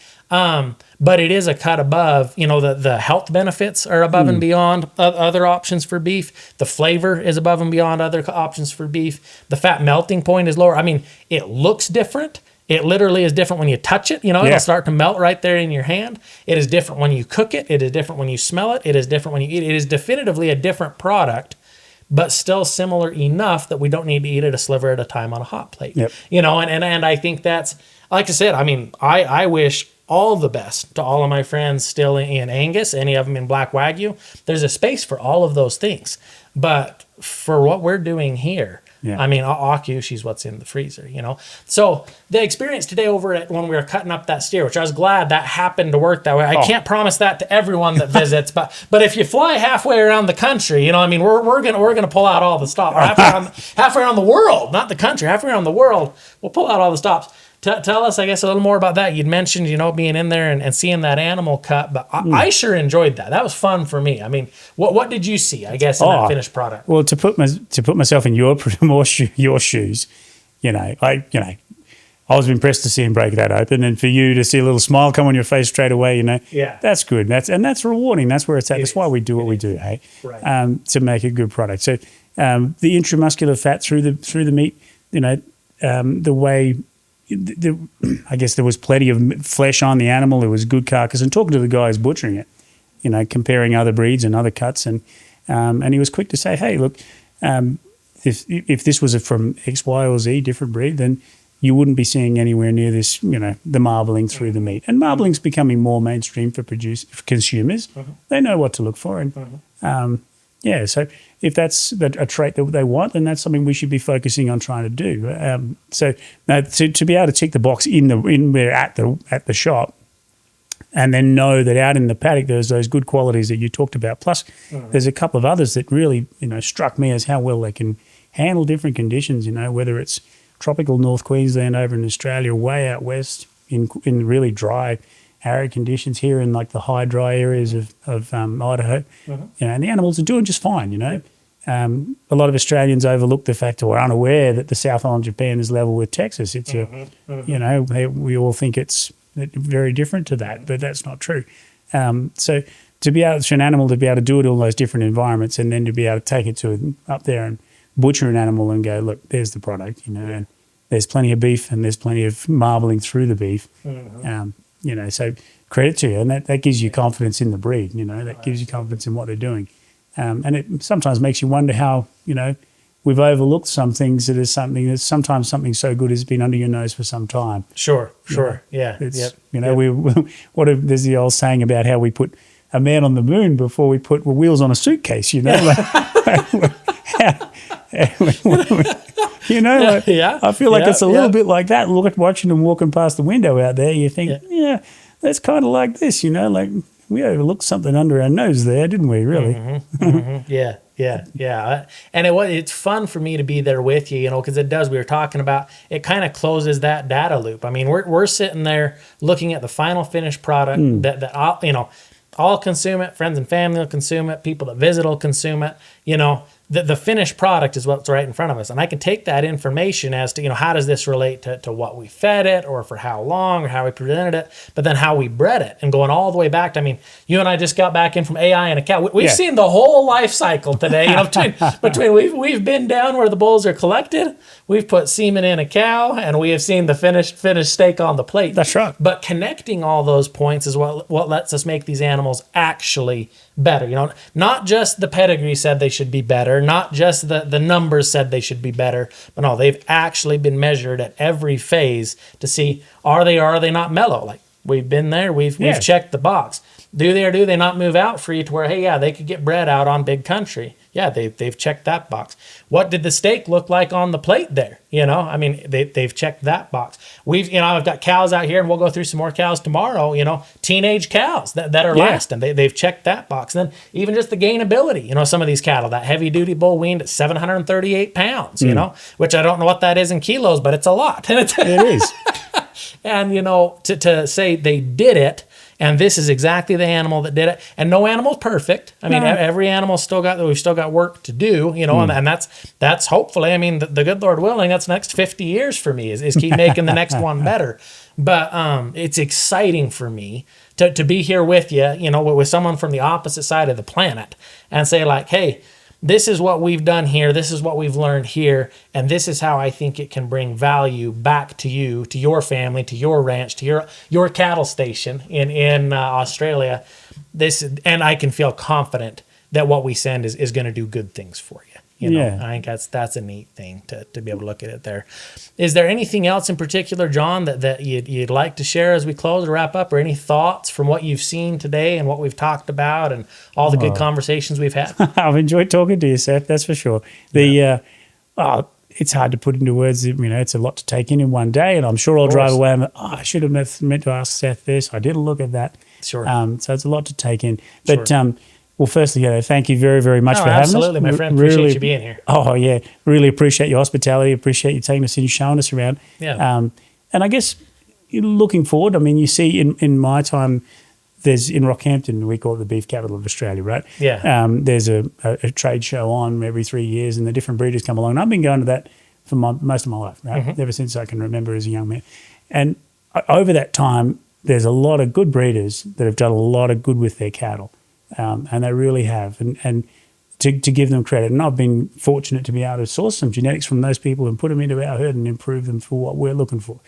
Speaker 1: But it is a cut above, the health benefits are above and beyond other options for beef. The flavor is above and beyond other options for beef. The fat melting point is lower. I mean, it looks different. It literally is different when you touch it. It'll start to melt right there in your hand. It is different when you cook it. It is different when you smell it. It is different when you eat it. It is definitively a different product, but still similar enough that we don't need to eat it a sliver at a time on a hot plate. Yep. And I think that's, like I said, I wish all the best to all of my friends still in Angus, any of them in Black Wagyu. There's a space for all of those things. But for what we're doing here, Akaushi's what's in the freezer, So the experience today over at when we were cutting up that steer, which I was glad that happened to work that way. I can't promise that to everyone that visits, but if you fly halfway around the country, we're gonna pull out all the stops. Halfway around the world, not the country, halfway around the world, we'll pull out all the stops. Tell us, I guess, a little more about that. You'd mentioned, being in there and seeing that animal cut, but I sure enjoyed that. That was fun for me. What did you see, I guess, in that finished product?
Speaker 2: Well, to put myself in your shoes, I was impressed to see him break that open, and for you to see a little smile come on your face straight away, that's good. That's rewarding. That's where it's at. That's why we do what we do, hey? Right. To make a good product. So the intramuscular fat through the meat, the way. I guess there was plenty of flesh on the animal. It was good carcass. And talking to the guys butchering it, comparing other breeds and other cuts, and he was quick to say, "Hey, look, if this was from X, Y, or Z different breed, then you wouldn't be seeing anywhere near this, the marbling through the meat." And marbling's becoming more mainstream for consumers. They know what to look for, and so if that's a trait that they want, then that's something we should be focusing on trying to do. So now to be able to tick the box in there at the shop, and then know that out in the paddock there's those good qualities that you talked about. Plus, there's a couple of others that really struck me as how well they can handle different conditions. Whether it's tropical North Queensland over in Australia, way out west in really dry, arid conditions here in like the high dry areas of Idaho, and the animals are doing just fine. A lot of Australians overlook the fact or are unaware that the South Island Japan is level with Texas. It's we all think it's very different to that, but that's not true. So to be able for an animal to be able to do it in all those different environments, and then to be able to take it to up there and butcher an animal and go, look, there's the product, and there's plenty of beef and there's plenty of marbling through the beef. So credit to you, and that gives you confidence in the breed. That gives you confidence in what they're doing, and it sometimes makes you wonder how we've overlooked some things that is something that's sometimes something so good has been under your nose for some time.
Speaker 1: Sure, yeah.
Speaker 2: There's the old saying about how we put a man on the moon before we put wheels on a suitcase. I feel like it's a little bit like that. Watching them walking past the window out there, you think, that's kind of like this, like we overlooked something under our nose there, didn't we, really?
Speaker 1: Yeah. And it's fun for me to be there with you, because it does. We were talking about, it kind of closes that data loop. We're sitting there looking at the final finished product that I'll consume it, friends and family will consume it, people that visit will consume it, the finished product is what's right in front of us. And I can take that information as to, how does this relate to what we fed it, or for how long, or how we presented it, but then how we bred it, and going all the way back to, you and I just got back in from AI and a cow. We've seen the whole life cycle today. Between we've been down where the bulls are collected, we've put semen in a cow, and we have seen the finished steak on the plate.
Speaker 2: That's right.
Speaker 1: But connecting all those points is what lets us make these animals actually better. Not just the pedigree said they should be better, not just the numbers said they should be better, but no, they've actually been measured at every phase to see, are they or are they not mellow? Like, we've been there, we've checked the box. Do they or do they not move out free to where, hey, yeah, they could get bred out on big country? Yeah, they've checked that box. What did the steak look like on the plate there? They've checked that box. I've got cows out here, and we'll go through some more cows tomorrow, teenage cows that are lasting. They've checked that box. And then even just the gainability, some of these cattle, that heavy duty bull weaned at 738 pounds, which I don't know what that is in kilos, but it's a lot. It
Speaker 2: is.
Speaker 1: And, to say they did it, and this is exactly the animal that did it. And no animal's perfect. Every animal's we've still got work to do, and that's hopefully, the good Lord willing, that's the next 50 years for me is keep making the next one better. But it's exciting for me to be here with you, with someone from the opposite side of the planet, and say, like, hey, this is what we've done here. This is what we've learned here. And this is how I think it can bring value back to you, to your family, to your ranch, to your cattle station in Australia. And I can feel confident that what we send is going to do good things for you. I think that's a neat thing to be able to look at it there. Is there anything else in particular, John, that you'd like to share as we close or wrap up, or any thoughts from what you've seen today and what we've talked about and all the good conversations we've had?
Speaker 2: I've enjoyed talking to you, Seth, that's for sure. It's hard to put into words. It's a lot to take in one day, and I'm sure I'll drive away and I should have meant to ask Seth this. I didn't look at that.
Speaker 1: Sure.
Speaker 2: So it's a lot to take in. But well, firstly, thank you very, very much for having us.
Speaker 1: Absolutely, my friend. Appreciate you being here.
Speaker 2: Oh, yeah. Really appreciate your hospitality. Appreciate you taking us in, showing us around.
Speaker 1: Yeah.
Speaker 2: And I guess looking forward, you see in my time, there's in Rockhampton, we call it the beef capital of Australia, right?
Speaker 1: Yeah.
Speaker 2: There's a trade show on every 3 years, and the different breeders come along. And I've been going to that for most of my life, right? Ever since I can remember as a young man. And over that time, there's a lot of good breeders that have done a lot of good with their cattle. And they really have, and to give them credit. And I've been fortunate to be able to source some genetics from those people and put them into our herd and improve them for what we're looking for.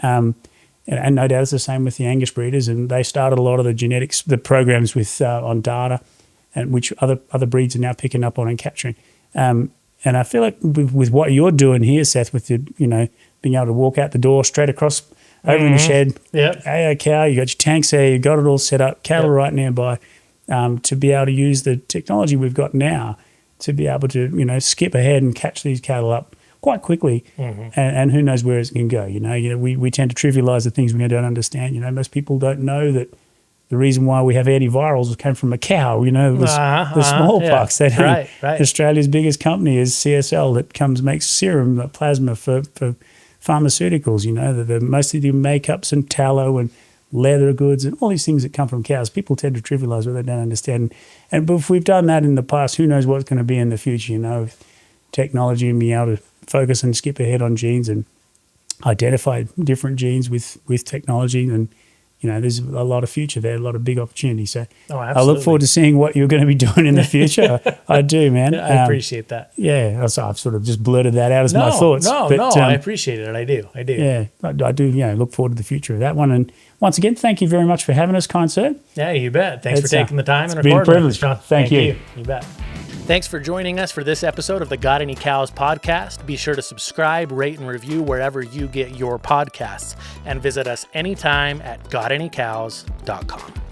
Speaker 2: And no doubt it's the same with the Angus breeders, and they started a lot of the genetics, the programs with on data, and which other breeds are now picking up on and capturing. And I feel like with what you're doing here, Seth, with being able to walk out the door straight across over in the shed, a cow, you got your tanks there, you got it all set up, cattle right nearby. To be able to use the technology we've got now to be able to, skip ahead and catch these cattle up quite quickly, and who knows where it can go. We tend to trivialise the things we don't understand. Most people don't know that the reason why we have antivirals came from a cow. The smallpox.
Speaker 1: Yeah. Right.
Speaker 2: Australia's biggest company is CSL that makes serum plasma for pharmaceuticals. The most of the makeups and tallow and leather goods and all these things that come from cows. People tend to trivialise what they don't understand. But if we've done that in the past, who knows what's going to be in the future, with technology and being able to focus and skip ahead on genes and identify different genes with technology. And, there's a lot of future there, a lot of big opportuniity. So I look forward to seeing what you're going to be doing in the future. I do, man.
Speaker 1: I appreciate that.
Speaker 2: Yeah, so I've sort of just blurted that out as my thoughts.
Speaker 1: But I appreciate it. I do.
Speaker 2: Yeah, I do, look forward to the future of that one. And once again, thank you very much for having us, kind sir.
Speaker 1: Yeah, you bet. Thanks for taking the time and
Speaker 2: recording. It's been a privilege,
Speaker 1: John.
Speaker 2: Thank you.
Speaker 1: You bet. Thanks for joining us for this episode of the Got Any Cows podcast. Be sure to subscribe, rate, and review wherever you get your podcasts, and visit us anytime at gotanycows.com.